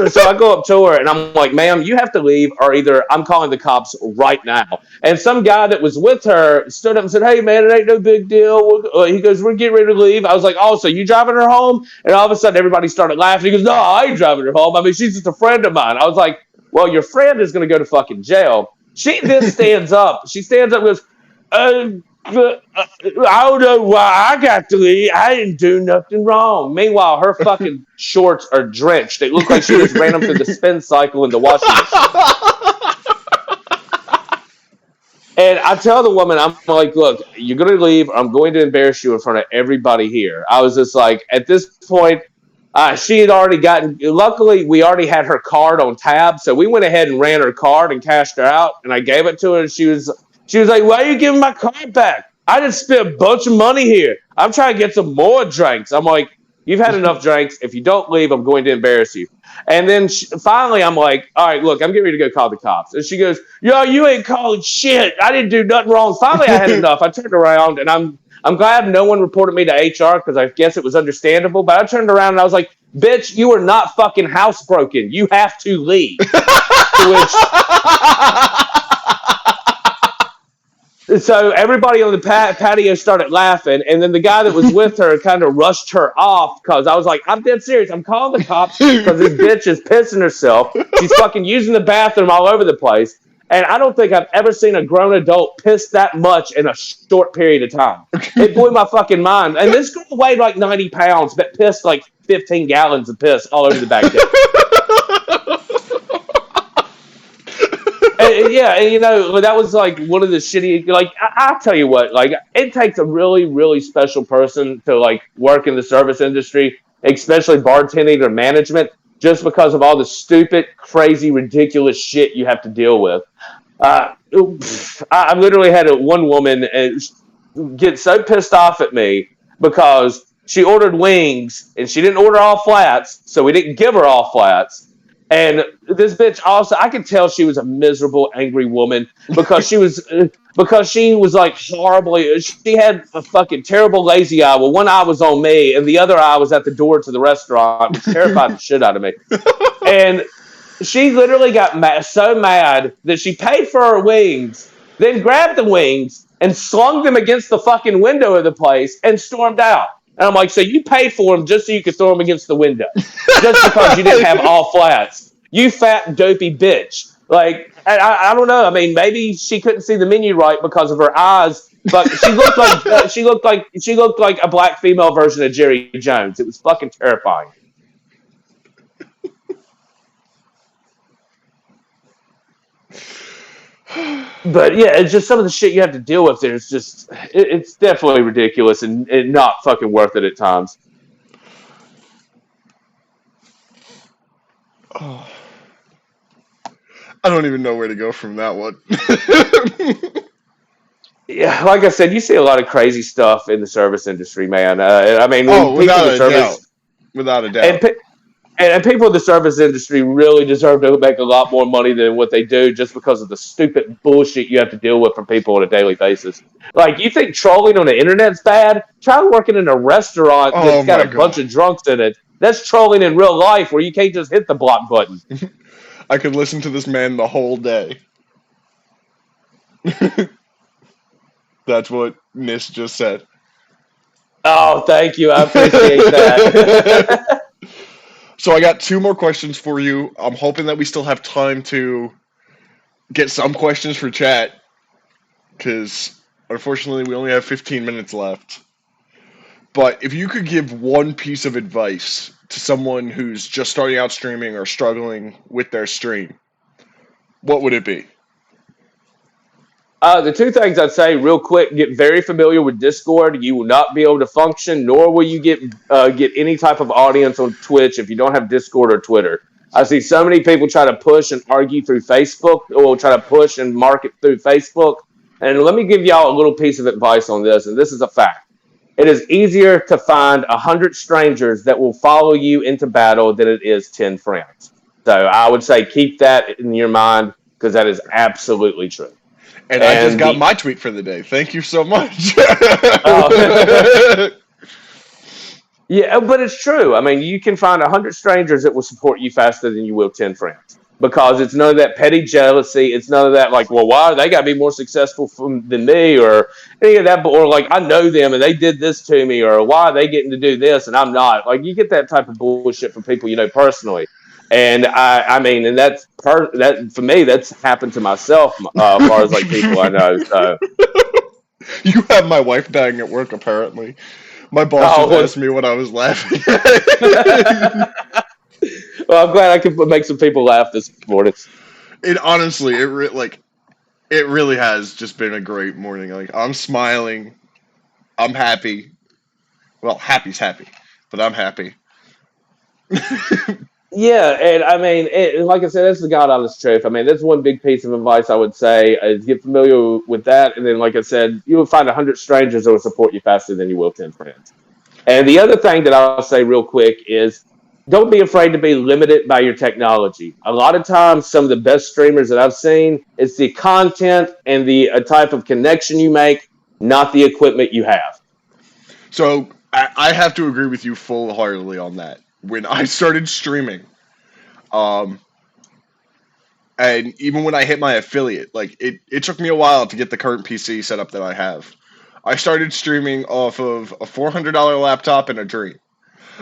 So I go up to her and I'm like, ma'am, you have to leave, or either I'm calling the cops right now. And some guy that was with her stood up and said, hey, man, it ain't no big deal. He goes, we're getting ready to leave. I was like, oh, so you driving her home? And all of a sudden everybody started laughing. He goes, no, I ain't driving her home. I mean, she's just a friend of mine. I was like, well, your friend is going to go to fucking jail. She then stands up. She stands up and goes, I don't know why I got to leave. I didn't do nothing wrong. Meanwhile, her fucking shorts are drenched. It looked like she just ran them through the spin cycle in the washing machine. And I tell the woman, I'm like, look, you're going to leave. I'm going to embarrass you in front of everybody here. I was just like, at this point, she had already gotten, luckily, we already had her card on tab. So we went ahead and ran her card and cashed her out. And I gave it to her. And she was like, why are you giving my card back? I just spent a bunch of money here. I'm trying to get some more drinks. I'm like, you've had enough drinks. If you don't leave, I'm going to embarrass you. And then finally, I'm like, all right, look, I'm getting ready to go call the cops. And she goes, yo, you ain't calling shit. I didn't do nothing wrong. Finally, I had enough. I turned around, and I'm glad no one reported me to HR, because I guess it was understandable. But I turned around, and I was like, bitch, you are not fucking housebroken. You have to leave. To which... So everybody on the patio started laughing, and then the guy that was with her kind of rushed her off, because I was like, I'm dead serious. I'm calling the cops because this bitch is pissing herself. She's fucking using the bathroom all over the place. And I don't think I've ever seen a grown adult piss that much in a short period of time. It blew my fucking mind. And this girl weighed like 90 pounds, but pissed like 15 gallons of piss all over the back deck. And you know, that was like one of the shitty, like, I tell you what, like, it takes a really, really special person to like work in the service industry, especially bartending or management, just because of all the stupid, crazy, ridiculous shit you have to deal with. I literally had one woman get so pissed off at me because she ordered wings and she didn't order all flats, so we didn't give her all flats. And this bitch also, I could tell she was a miserable, angry woman because she was like horribly, she had a fucking terrible lazy eye. Well, one eye was on me and the other eye was at the door to the restaurant, which terrified the shit out of me. And she literally got so mad that she paid for her wings, then grabbed the wings and slung them against the fucking window of the place and stormed out. And I'm like, so you paid for them just so you could throw them against the window, just because you didn't have all flats. You fat, dopey bitch. Like, I don't know. I mean, maybe she couldn't see the menu right because of her eyes, but she looked like she looked like a black female version of Jerry Jones. It was fucking terrifying. But yeah, it's just some of the shit you have to deal with there. It's just, it's definitely ridiculous and not fucking worth it at times. Oh. I don't even know where to go from that one. Yeah, like I said, you see a lot of crazy stuff in the service industry, man. I mean, without a doubt. Without a doubt. And people in the service industry really deserve to make a lot more money than what they do, just because of the stupid bullshit you have to deal with from people on a daily basis. Like, you think trolling on the internet's bad? Try working in a restaurant that's got a bunch of drunks in it. That's trolling in real life, where you can't just hit the block button. I could listen to this man the whole day. That's what Nis just said. Oh, thank you. I appreciate that. So I got 2 more questions for you. I'm hoping that we still have time to get some questions for chat, because unfortunately we only have 15 minutes left. But if you could give one piece of advice to someone who's just starting out streaming or struggling with their stream, what would it be? The 2 things I'd say real quick: get very familiar with Discord. You will not be able to function, nor will you get any type of audience on Twitch if you don't have Discord or Twitter. I see so many people try to push and argue through Facebook, or try to push and market through Facebook. And let me give y'all a little piece of advice on this, and this is a fact. it is easier to find 100 strangers that will follow you into battle than it is 10 friends. So I would say keep that in your mind because that is absolutely true. And I just And got the my tweet for the day. Thank you so much. oh, yeah, but it's true. I mean, you can find 100 strangers that will support you faster than you will 10 friends because it's none of that petty jealousy. It's none of that like, well, why they got to be more successful than me or any of that, or like I know them and they did this to me, or why are they getting to do this and I'm not. Like you get that type of bullshit from people you know personally. And I mean, and that for me, that's happened to myself, as far as like people I know. So, You have my wife dying at work, apparently. My boss just oh, asked me what I was laughing well, at. I'm glad I could make some people laugh this morning. It honestly, it really has just been a great morning. Like I'm smiling, I'm happy. Well, happy's happy, but I'm happy. Yeah, and I mean, like I said, that's the God honest truth. I mean, that's one big piece of advice I would say is get familiar with that, and then, like I said, you will find 100 strangers that will support you faster than you will 10 friends. And the other thing that I'll say real quick is don't be afraid to be limited by your technology. A lot of times, some of the best streamers that I've seen, it's the content and the type of connection you make, not the equipment you have. So I have to agree with you full heartedly on that. When I started streaming, um, and even when I hit my affiliate, like it took me a while to get the current PC setup that I have. I started streaming off of a $400 laptop and a dream.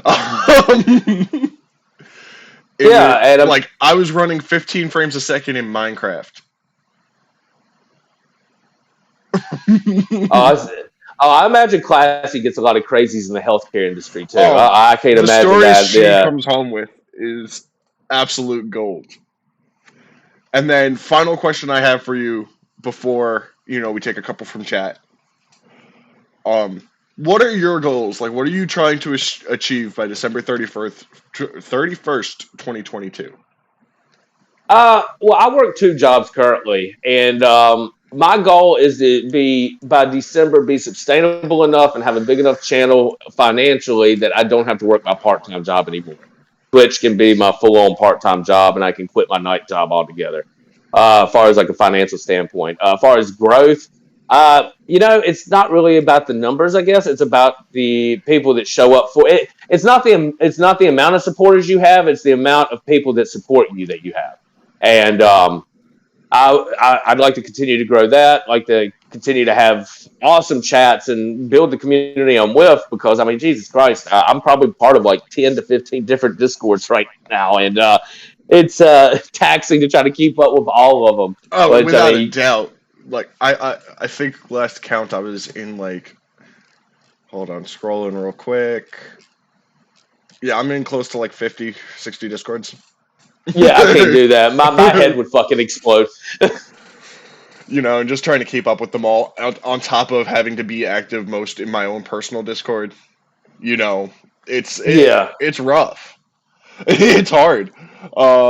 Um, Yeah, and like I was running 15 frames a second in Minecraft. Oh, I imagine Classy gets a lot of crazies in the healthcare industry too. Oh, I can't the imagine stories that. she Yeah, comes home with is absolute gold. And then final question I have for you before, we take a couple from chat. Um what are your goals? Like what are you trying to achieve by December 31st, 2022? Well, I work 2 jobs currently, and my goal is to be by December be sustainable enough and have a big enough channel financially that I don't have to work my part time job anymore. Twitch can be my full on part time job, and I can quit my night job altogether. As far as like a financial standpoint, as far as growth, it's not really about the numbers. I guess it's about the people that show up for it. It's not the amount of supporters you have; it's the amount of people that support you that you have. And I'd like to continue to grow that, like to continue to have awesome chats and build the community I'm with because, I mean, Jesus Christ, I'm probably part of like 10 to 15 different Discords right now. And it's taxing to try to keep up with all of them. Oh, But I without a mean, doubt. Like I think last count I was in like, hold on, scrolling real quick. Yeah, I'm in close to like 50, 60 discords. yeah, I can't do that. My head would fucking explode. And just trying to keep up with them all on top of having to be active most in my own personal Discord. You know, Yeah. it's rough. It's hard.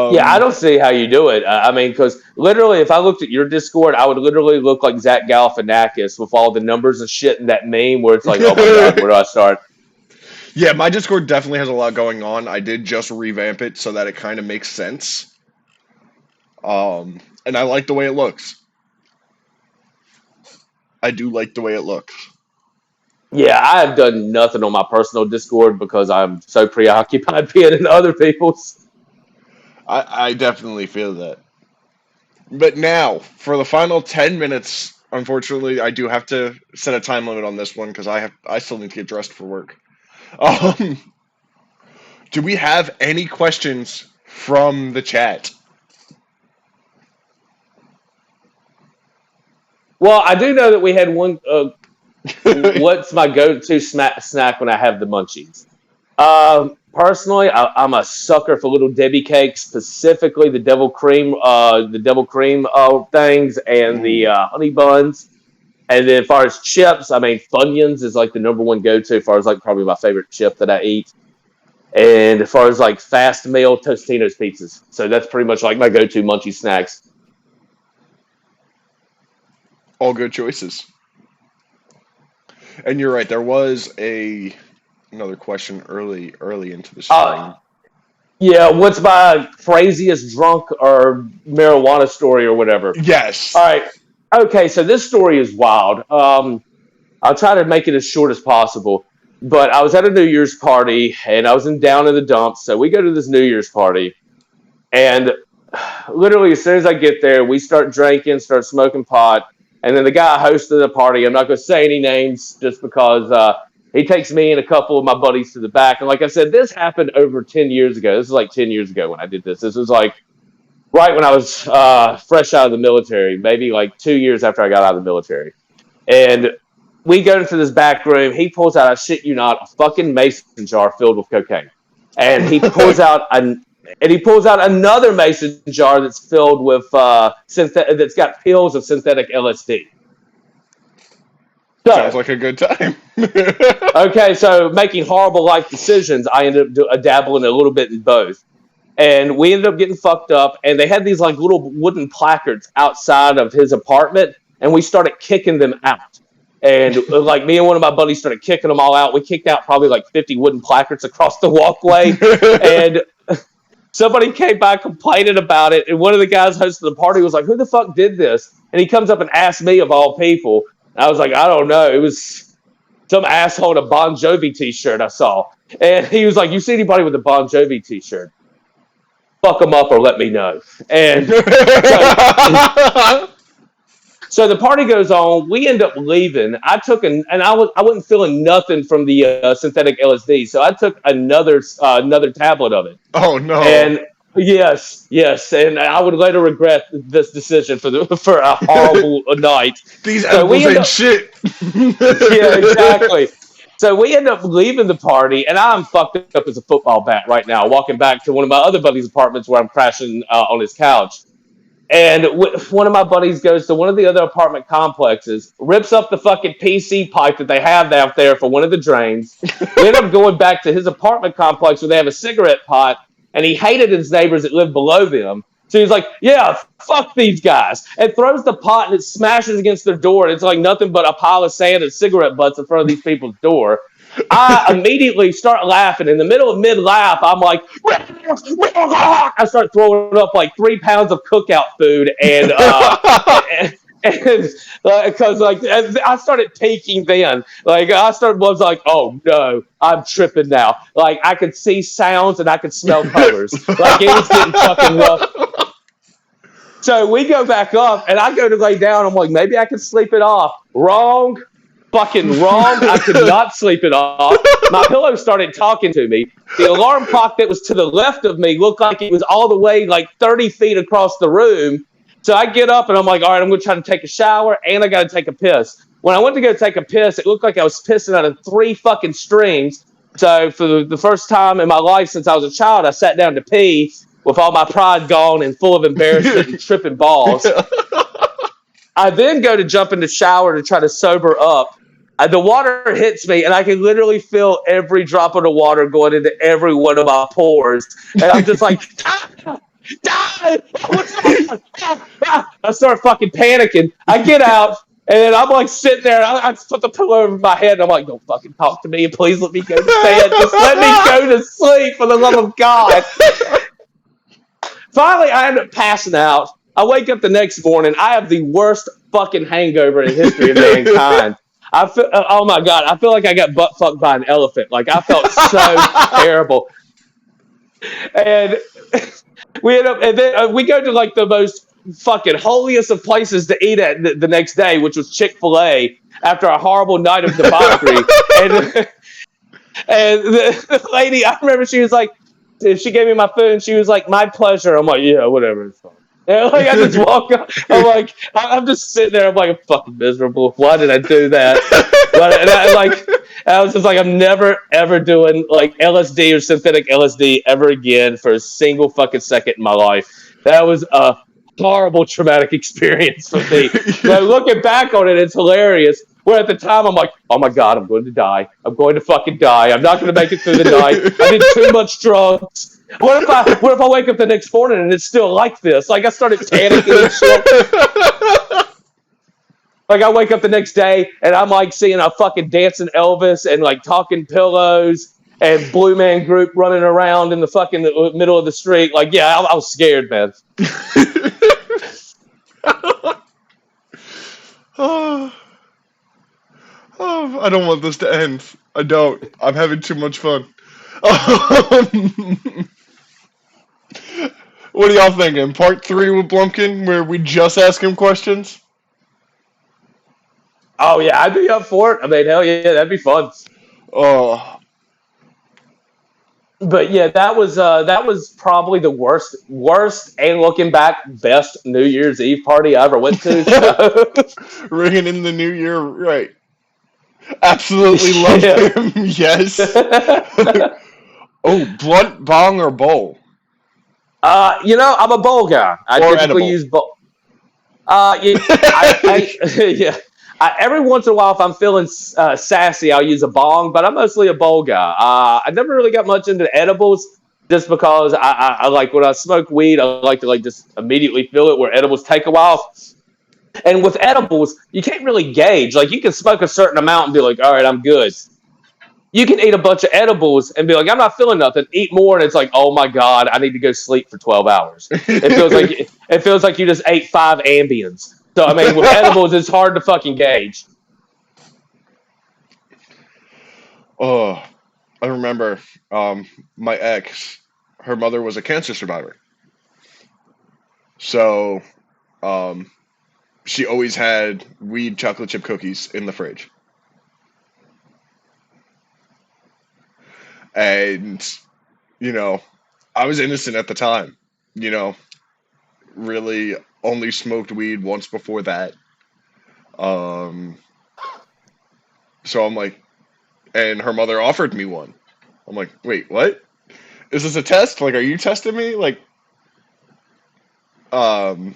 Yeah, I Um, don't see how you do it. I mean, because literally, if I looked at your Discord, I would literally look like Zach Galifianakis with all the numbers and shit in that meme where it's like, oh my God, where do I start? yeah, my Discord definitely has a lot going on. I did just revamp it so that it kind of makes sense. And I like the way it looks. I do like the way it looks. Yeah, I have done nothing on my personal Discord because I'm so preoccupied being in other people's. I definitely feel that. But now, for the final 10 minutes, unfortunately, I do have to set a time limit on this one because I still need to get dressed for work. Um, do we have any questions from the chat? Well, I do know that we had one. What's my go-to snack when I have the munchies? Personally, I'm a sucker for Little Debbie cakes, specifically the devil cream things and the Ooh. honey buns. And then, as far as chips, I mean, Funyuns is like the number one go-to. As far as like probably my favorite chip that I eat. And as far as like fast meal, Tostino's pizzas. So that's pretty much like my go-to munchy snacks. All good choices. And you're right. There was another question early into the Uh, stream. yeah, what's my craziest drunk or marijuana story or whatever? All Yes. right. Okay, so this story is wild. I'll try to make it as short as possible. But I was at a New Year's party and I was down in the dumps. So we go to this New Year's party, and literally as soon as I get there, we start drinking, start smoking pot, and then the guy hosting the party, I'm not going to say any names just because he takes me and a couple of my buddies to the back. And like I said, this happened over 10 years ago. This is like 10 years ago when I did this. This was like right when I was fresh out of the military, maybe like 2 years after I got out of the military. And we go into this back room. He pulls out, I shit you not, a fucking mason jar filled with cocaine. And he pulls out another mason jar that's filled with that's got pills of synthetic LSD. Sounds So, like a good time. okay, so making horrible life decisions, I ended up dabbling a little bit in both. And we ended up getting fucked up. And they had these like little wooden placards outside of his apartment, and we started kicking them out. And like me and one of my buddies started kicking them all out. We kicked out probably like 50 wooden placards across the walkway. And somebody came by complaining about it. And one of the guys hosting the party was like, "Who the fuck did this?" And he comes up and asked me, of all people. And I was like, "I don't know. It was some asshole in a Bon Jovi t-shirt I saw." And he was like, "You see anybody with a Bon Jovi t-shirt? Fuck them up or let me know." And so so the party goes on. We end up leaving. I wasn't feeling nothing from the synthetic LSD, so I took another tablet of it. Oh no. And yes, and I would later regret this decision for a horrible night. These So we edibles end ain't up, shit. yeah, exactly. So we end up leaving the party, and I'm fucked up as a football bat right now, walking back to one of my other buddies' apartments where I'm crashing on his couch. And one of my buddies goes to one of the other apartment complexes, rips up the fucking PC pipe that they have out there for one of the drains. We end up going back to his apartment complex where they have a cigarette pot, and he hated his neighbors that lived below them. So he's like, "Yeah, fuck these guys," and throws the pot and it smashes against their door. And it's like nothing but a pile of sand and cigarette butts in front of these people's door. I immediately start laughing. In the middle of mid laugh, I'm like, I start throwing up like 3 pounds of cookout food, and because like I started taking then, like was like, "Oh no, I'm tripping now." Like I could see sounds and I could smell colors. Like it was getting fucking rough. So we go back up, and I go to lay down. I'm like, maybe I can sleep it off. Wrong. Fucking wrong. I could not sleep it off. My pillow started talking to me. The alarm clock that was to the left of me looked like it was all the way like 30 feet across the room. So I get up and I'm like, all right, I'm going to try to take a shower and I got to take a piss. When I went to go take a piss, it looked like I was pissing out of 3 fucking streams. So for the first time in my life since I was a child, I sat down to pee with all my pride gone and full of embarrassment and tripping balls. I then go to jump in the shower to try to sober up. The water hits me, and I can literally feel every drop of the water going into every one of my pores. And I'm just like, what's going on? I start fucking panicking. I get out, and then I'm like sitting there. I put the pillow over my head, and I'm like, "Don't fucking talk to me, and please let me go to bed. Just let me go to sleep, for the love of God." Finally, I end up passing out. I wake up the next morning. I have the worst fucking hangover in the history of mankind. I feel, oh my God, I feel like I got butt fucked by an elephant. Like I felt so terrible. And we end up, and then we go to like the most fucking holiest of places to eat at the next day, which was Chick-fil-A after a horrible night of debauchery. And the lady, I remember she was like, she gave me my food and she was like, "My pleasure." I'm like, "Yeah, whatever, it's fine." And like I just walk up, I'm like, I'm just sitting there, I'm like, "I'm fucking miserable. Why did I do that?" But and I was just like, I'm never ever doing like LSD or synthetic LSD ever again for a single fucking second in my life. That was a horrible traumatic experience for me. But looking back on it, it's hilarious. Where at the time I'm like, "Oh my God, I'm going to die. I'm going to fucking die. I'm not going to make it through the night. I did too much drugs. What if I wake up the next morning and it's still like this?" Like I started panicking and shit. Like I wake up the next day and I'm like seeing a fucking dancing Elvis and like talking pillows and Blue Man Group running around in the fucking middle of the street. Like, yeah, I was scared, man. Oh, I don't want this to end. I don't. I'm having too much fun. What are y'all thinking? Part 3 with Blumpkin, where we just ask him questions? Oh yeah, I'd be up for it. I mean, hell yeah, that'd be fun. Oh, But yeah, that was probably the worst, and looking back, best New Year's Eve party I ever went to. So ringing in the new year, right? Absolutely love yeah. him. Yes. Oh, blunt, bong, or bowl, I'm a bowl guy. I or typically edible. use bowl. Yeah, I yeah. Every once in a while, if I'm feeling sassy, I'll use a bong, but I'm mostly a bowl guy. I never really got much into edibles, just because I like when I smoke weed, I like to like just immediately feel it. Where edibles take a while, and with edibles, you can't really gauge. Like you can smoke a certain amount and be like, all right, I'm good. You can eat a bunch of edibles and be like, I'm not feeling nothing. Eat more, and it's like, oh my god, I need to go sleep for 12 hours. It feels like you just ate 5 Ambiens. So I mean, with edibles, it's hard to fucking gauge. Oh, I remember my ex, her mother was a cancer survivor. So um, she always had weed chocolate chip cookies in the fridge. And, you know, I was innocent at the time. You know, really only smoked weed once before that. Um, so I'm like, and her mother offered me one. I'm like, wait, what? Is this a test? Like, are you testing me? Like, um,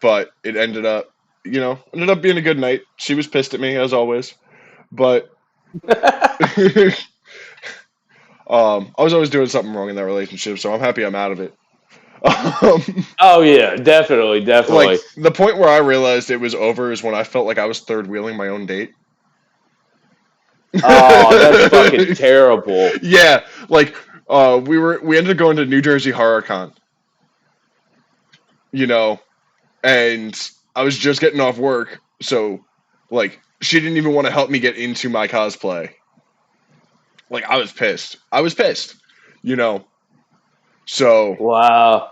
but it ended up being a good night. She was pissed at me as always, but I was always doing something wrong in that relationship, so I'm happy I'm out of it. Um, Oh yeah, definitely, like definitely. the point where I realized it was over is when I felt like I was third wheeling my own date. Oh, that's fucking terrible. Yeah, like we ended up going to New Jersey Horror Con, you know, and I was just getting off work, so like she didn't even want to help me get into my cosplay. Like I was pissed. I was pissed, you know. So Wow.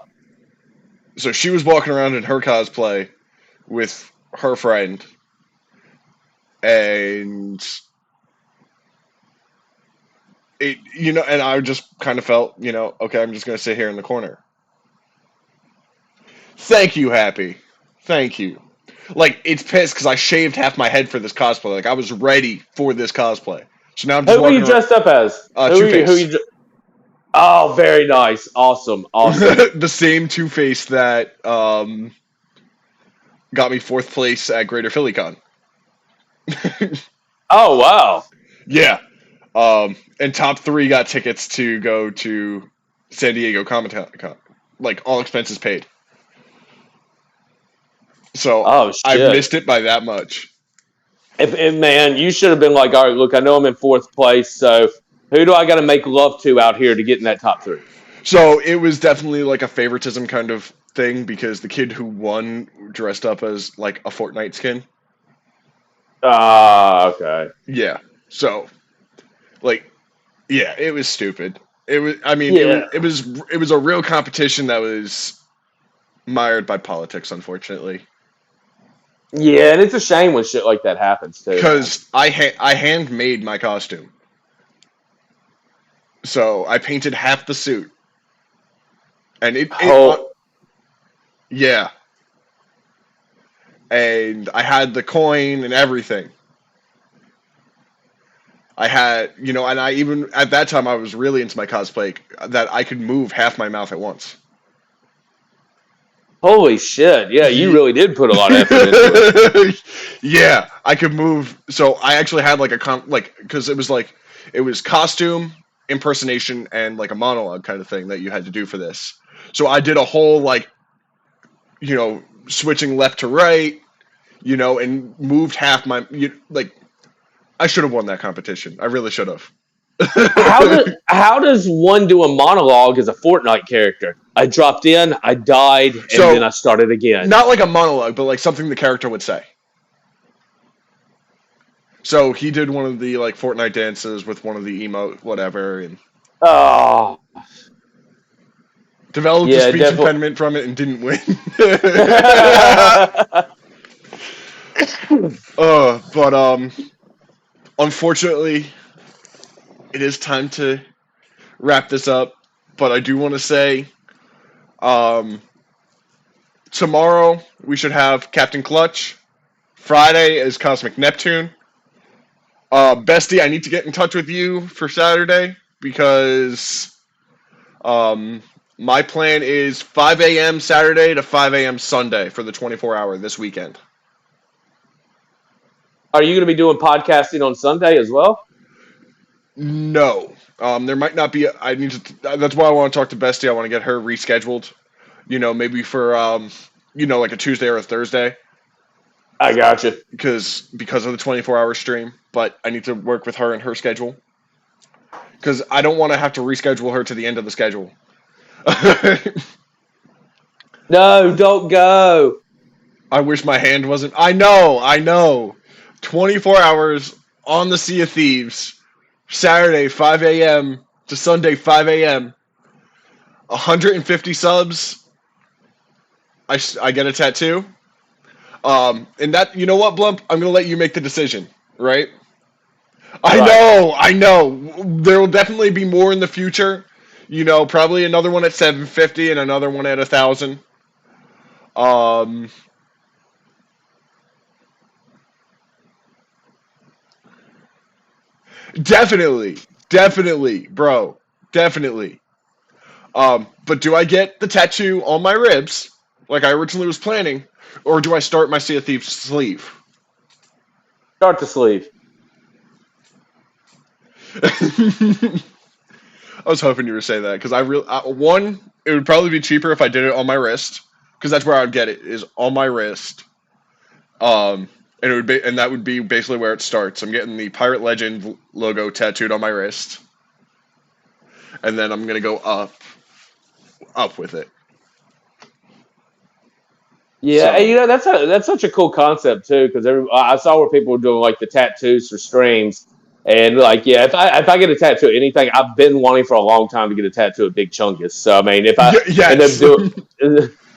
so she was walking around in her cosplay with her friend, and and I just kind of felt, okay, I'm just gonna sit here in the corner. Thank you, Happy. Thank you. Like it's pissed because I shaved half my head for this cosplay. Like I was ready for this cosplay. So now I'm just Who were walking you around. dressed up as? Who Two are you? Who Face. you? Oh, very nice. Awesome. Awesome. The same Two Face that got me fourth place at Greater PhillyCon. Oh wow. Yeah. And top three got tickets to go to San Diego Comic Con, like all expenses paid. So Oh I've shit. missed it by that much. If man, you should have been like, all right, look, I know I'm in fourth place, so who do I got to make love to out here to get in that top three? So it was definitely like a favoritism kind of thing because the kid who won dressed up as like a Fortnite skin. Ah, okay. Yeah. So like yeah, it was stupid. It was I mean, Yeah, it was a real competition that was mired by politics, unfortunately. yeah, and it's a shame when shit like that happens too, man. Because I handmade my costume. So I painted half the suit. And Oh, yeah. And I had the coin and everything. I had, and I even at that time I was really into my cosplay that I could move half my mouth at once. holy shit! Yeah, you Ye- really did put a lot of effort into it. yeah, I could move. So I actually had like because it was costume, impersonation, and like a monologue kind of thing that you had to do for this. So I did a whole switching left to right, and moved half my like I should have won that competition. I really should have. How does one do a monologue as a Fortnite character? I dropped in, I died, and then So I started again. not like a monologue, but like something the character would say. So he did one of the like Fortnite dances with one of the emote whatever, and Oh, developed a yeah, speech definitely. impediment from it and didn't win. But unfortunately, it is time to wrap this up. But I do want to say, um, tomorrow we should have Captain Clutch. Friday is Cosmic Neptune. Bestie, I need to get in touch with you for Saturday because um, my plan is 5 a.m. Saturday to 5 a.m. Sunday for the 24-hour this weekend. Are you going to be doing podcasting on Sunday as well? No, there might not be. I need to. That's why I want to talk to Bestie. I want to get her rescheduled. Maybe for like a Tuesday or a Thursday I got you. because of the 24-hour stream. But I need to work with her and her schedule because I don't want to have to reschedule her to the end of the schedule. No, don't go. I wish my hand wasn't. I know. 24 hours on the Sea of Thieves, Saturday 5 a.m. to Sunday 5 a.m. 150 subs. I get a tattoo. And that, you know what, Blump? I'm gonna let you make the decision, right? Right. I know. There will definitely be more in the future. Probably another one at 750 and another one at 1,000. Um, definitely, bro, definitely. But do I get the tattoo on my ribs like I originally was planning, or do I start my Sea of Thieves sleeve? Start the sleeve. I was hoping you would say that because one, it would probably be cheaper if I did it on my wrist because that's where I would get it is on my wrist. And that would be basically where it starts. I'm getting the Pirate Legend logo tattooed on my wrist, and then I'm gonna go up with it. Yeah, and So that's such a cool concept too, because I saw where people were doing like the tattoos for streams, and like yeah, if I get a tattoo, anything I've been wanting for a long time to get a tattoo of Big Chungus. So I mean, if I end up yes, doing,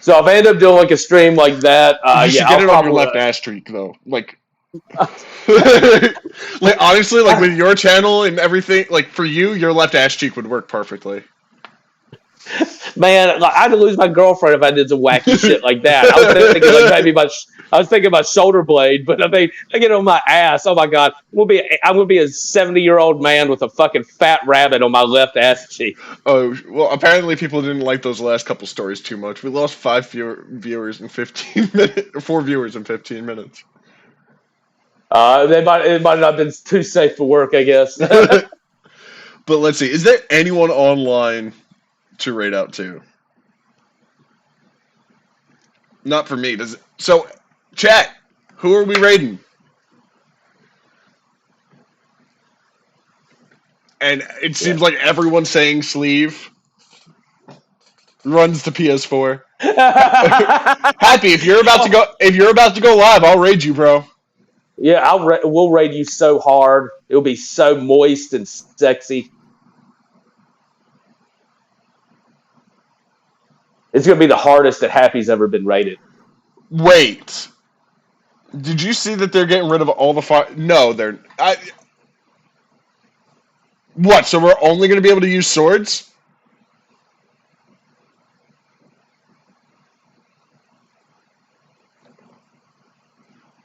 so if I end up doing like a stream like that, you yeah, should get I'll it on your probably. left ass streak though. Like honestly, like with your channel and everything, like for you, your left ass cheek would work perfectly. Man, like, I'd lose my girlfriend if I did some wacky shit like that. I was thinking like maybe I was thinking my shoulder blade, but I mean, I get on my ass. Oh my god, I'm gonna be a 70-year-old man with a fucking fat rabbit on my left ass cheek. Oh well, apparently people didn't like those last couple stories too much. We lost viewers in 15 minutes, 4 viewers in 15 minutes. It might not have been too safe for work, I guess. But let's see, is there anyone online to raid out to? Not for me. Does it? So, chat, who are we raiding? And it Yeah. seems like everyone saying sleeve runs to PS4. Happy, Oh, if you're about to go live, I'll raid you, bro. yeah, we'll raid you so hard. It'll be so moist and sexy. It's gonna be the hardest that Happy's ever been rated. Wait, did you see that they're getting rid of all the fire? No, they're. What? So we're only going to be able to use swords?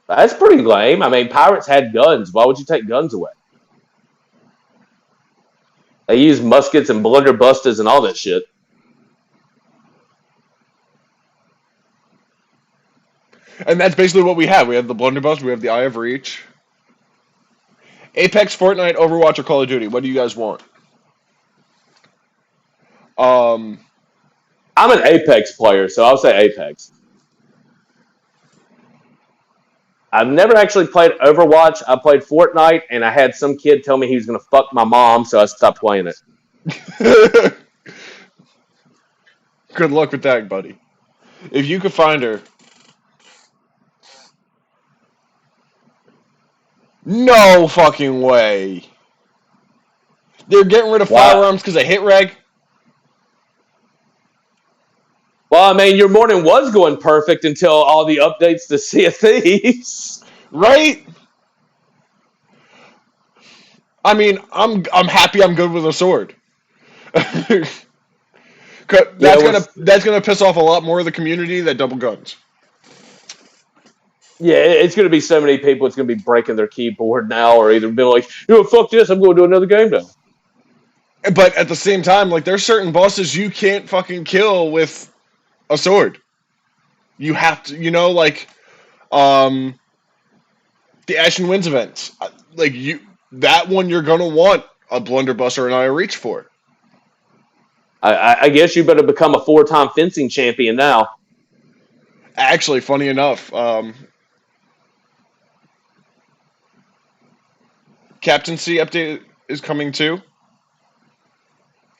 That's pretty lame. I mean, pirates had guns. Why would you take guns away? They used muskets and blunderbusters and all that shit. And that's basically what we have. We have the blunderbuss. We have the Eye of Reach. Apex, Fortnite, Overwatch, or Call of Duty. What do you guys want? Um, I'm an Apex player, so I'll say Apex. I've never actually played Overwatch. I played Fortnite, and I had some kid tell me he was going to fuck my mom, so I stopped playing it. Good luck with that, buddy. If you could find her. No fucking way. They're getting rid of Why? firearms because of hit reg? Well, I mean, your morning was going perfect until all the updates to Sea of Thieves. Right? I mean, I'm happy I'm good with a sword. Yeah, That's gonna piss off a lot more of the community that double guns. it's going to be so many people. It's going to be breaking their keyboard now, or either being like, fuck this, I'm going to do another game now. But at the same time, like there's certain bosses you can't fucking kill with a sword. You have to, um, the Ashen Winds events. Like that one you're gonna want a blunderbuss or an eye reach for. I guess you better become a 4-time fencing champion now. Actually, funny enough, captaincy update is coming too.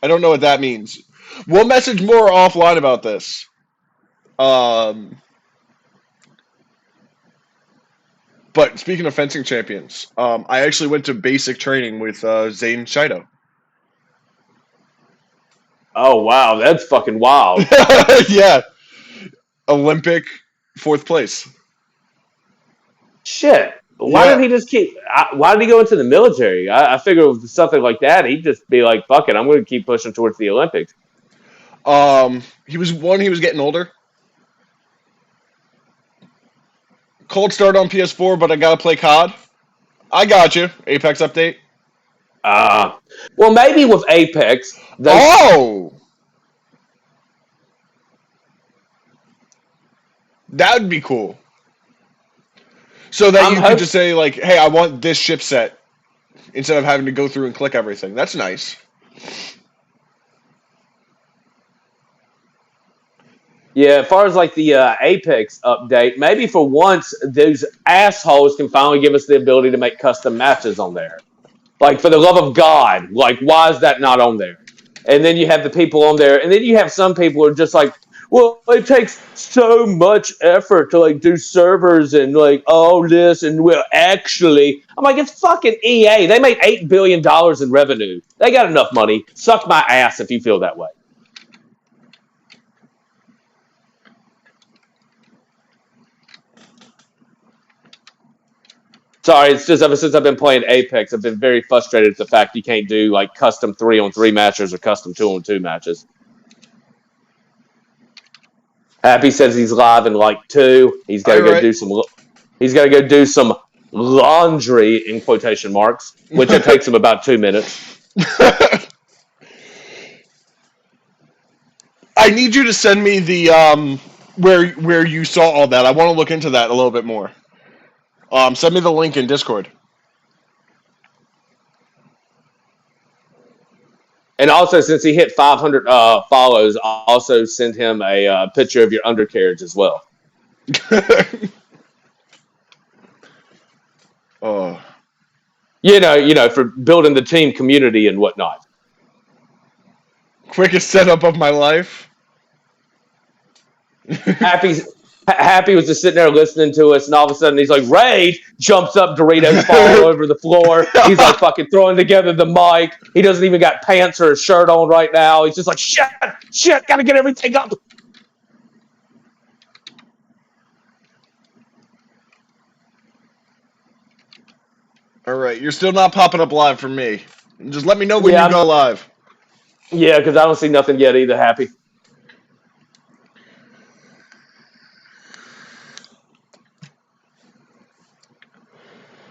I don't know what that means. We'll message more offline about this. But speaking of fencing champions, I actually went to basic training with Zane Shido. Oh, wow, that's fucking wild. Yeah, Olympic 4th place. Shit. Why Yeah, did he just keep? Why did he go into the military? I figure with something like that, he'd just be like, "Fuck it, I'm going to keep pushing towards the Olympics." he was getting older. Cold start on PS4, but I gotta play COD. I got you. Apex update. Uh, well, maybe with Apex, Oh, that would be cool. So that I'm you could hope. just say like, "Hey, I want this ship set," instead of having to go through and click everything. That's nice. Yeah, as far as like the Apex update, maybe for once those assholes can finally give us the ability to make custom matches on there. Like for the love of God, like why is that not on there? And then you have the people on there, and then you have some people who are just like, well, it takes so much effort to like do servers and like all this, and well, actually, I'm like, it's fucking EA. They made $8 billion in revenue. They got enough money. Suck my ass if you feel that way. Sorry, it's just ever since I've been playing Apex, I've been very frustrated at the fact you can't do like custom 3-on-3 matches or custom 2-on-2 matches. Happy says he's live in like 2. He's got to All go right. do some. He's got to go do some laundry in quotation marks, which it takes him about 2 minutes. I need you to send me the where you saw all that. I want to look into that a little bit more. Send me the link in Discord. And also, since he hit 500 follows, I'll also send him a picture of your undercarriage as well. Oh, For building the team community and whatnot. quickest setup of my life. Happy was just sitting there listening to us, and all of a sudden he's like, "Raid!" Jumps up, Doritos fall all over the floor. He's like fucking throwing together the mic. He doesn't even got pants or a shirt on right now. He's just like, shit, gotta get everything up. All right, you're still not popping up live for me. Just let me know when you Yeah, go live. yeah, because I don't see nothing yet either. Happy.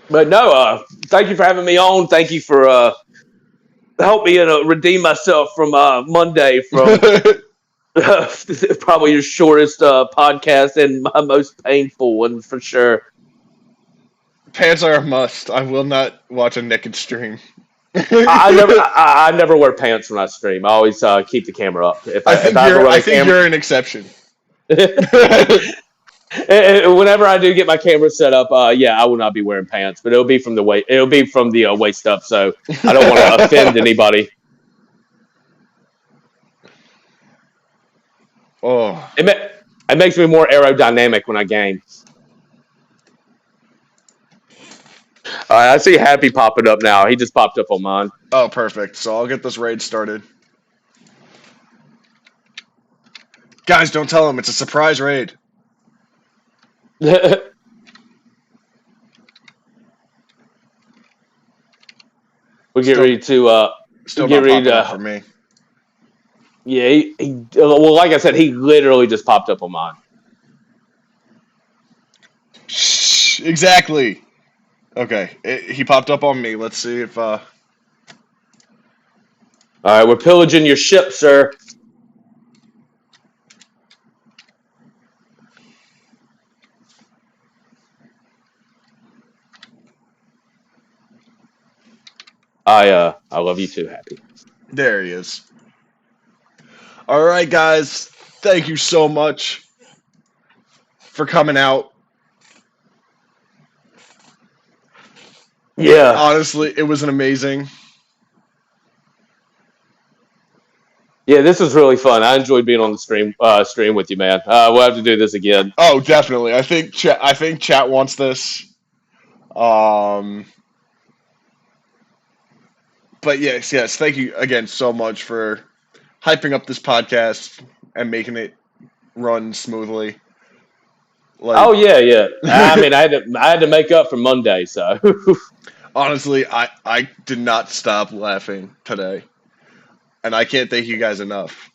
But no, thank you for having me on. Thank you for help me redeem myself from Monday from probably your shortest podcast and my most painful one for sure. Pants are a must. I will not watch a naked stream. I never wear pants when I stream. I always keep the camera up. If I ever run I a think camera, you're an exception. Whenever I do get my camera set up, yeah, I will not be wearing pants, but it'll be from the waist. It'll be from the waist up. So I don't want to offend anybody. Oh, It, it makes me more aerodynamic when I game. I see Happy popping up now. He just popped up on mine. oh, perfect. So I'll get this raid started. Guys, don't tell him it's a surprise raid. We get Still, ready to. still Get not ready popping up for to. me. Yeah, well, like I said, he literally just popped up on mine. Shh, exactly. Okay, he popped up on me. Let's see if All right, we're pillaging your ship, sir. I love you too, Happy. there he is. All right, guys. Thank you so much for coming out. Yeah, Honestly, it was an amazing. yeah, this was really fun. I enjoyed being on the stream with you, man. We'll have to do this again. Oh, definitely. I think chat wants this. Um, but yes. Thank you again so much for hyping up this podcast and making it run smoothly. Oh Like, yeah, yeah. I mean, I had to make up for Monday, so honestly, I did not stop laughing today, and I can't thank you guys enough.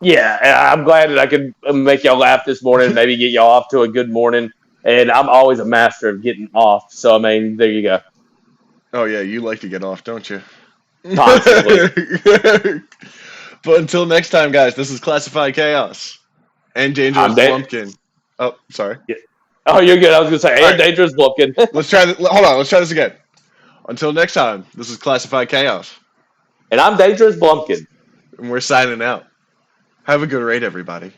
yeah. I'm glad that I could make y'all laugh this morning, maybe get y'all off to a good morning. And I'm always a master of getting off, so I mean, there you go, Oh yeah, you like to get off, don't you? constantly. But until next time, guys, this is Classified Chaos and I'm Dangerous da- Blumpkin. Oh, sorry. yeah. Oh, you're good. I was gonna All say, and right, dangerous looking. hold on. Let's try this again. Until next time, this is Classified Chaos, And I'm dangerous Blumpkin. and we're signing out. Have a good raid, everybody.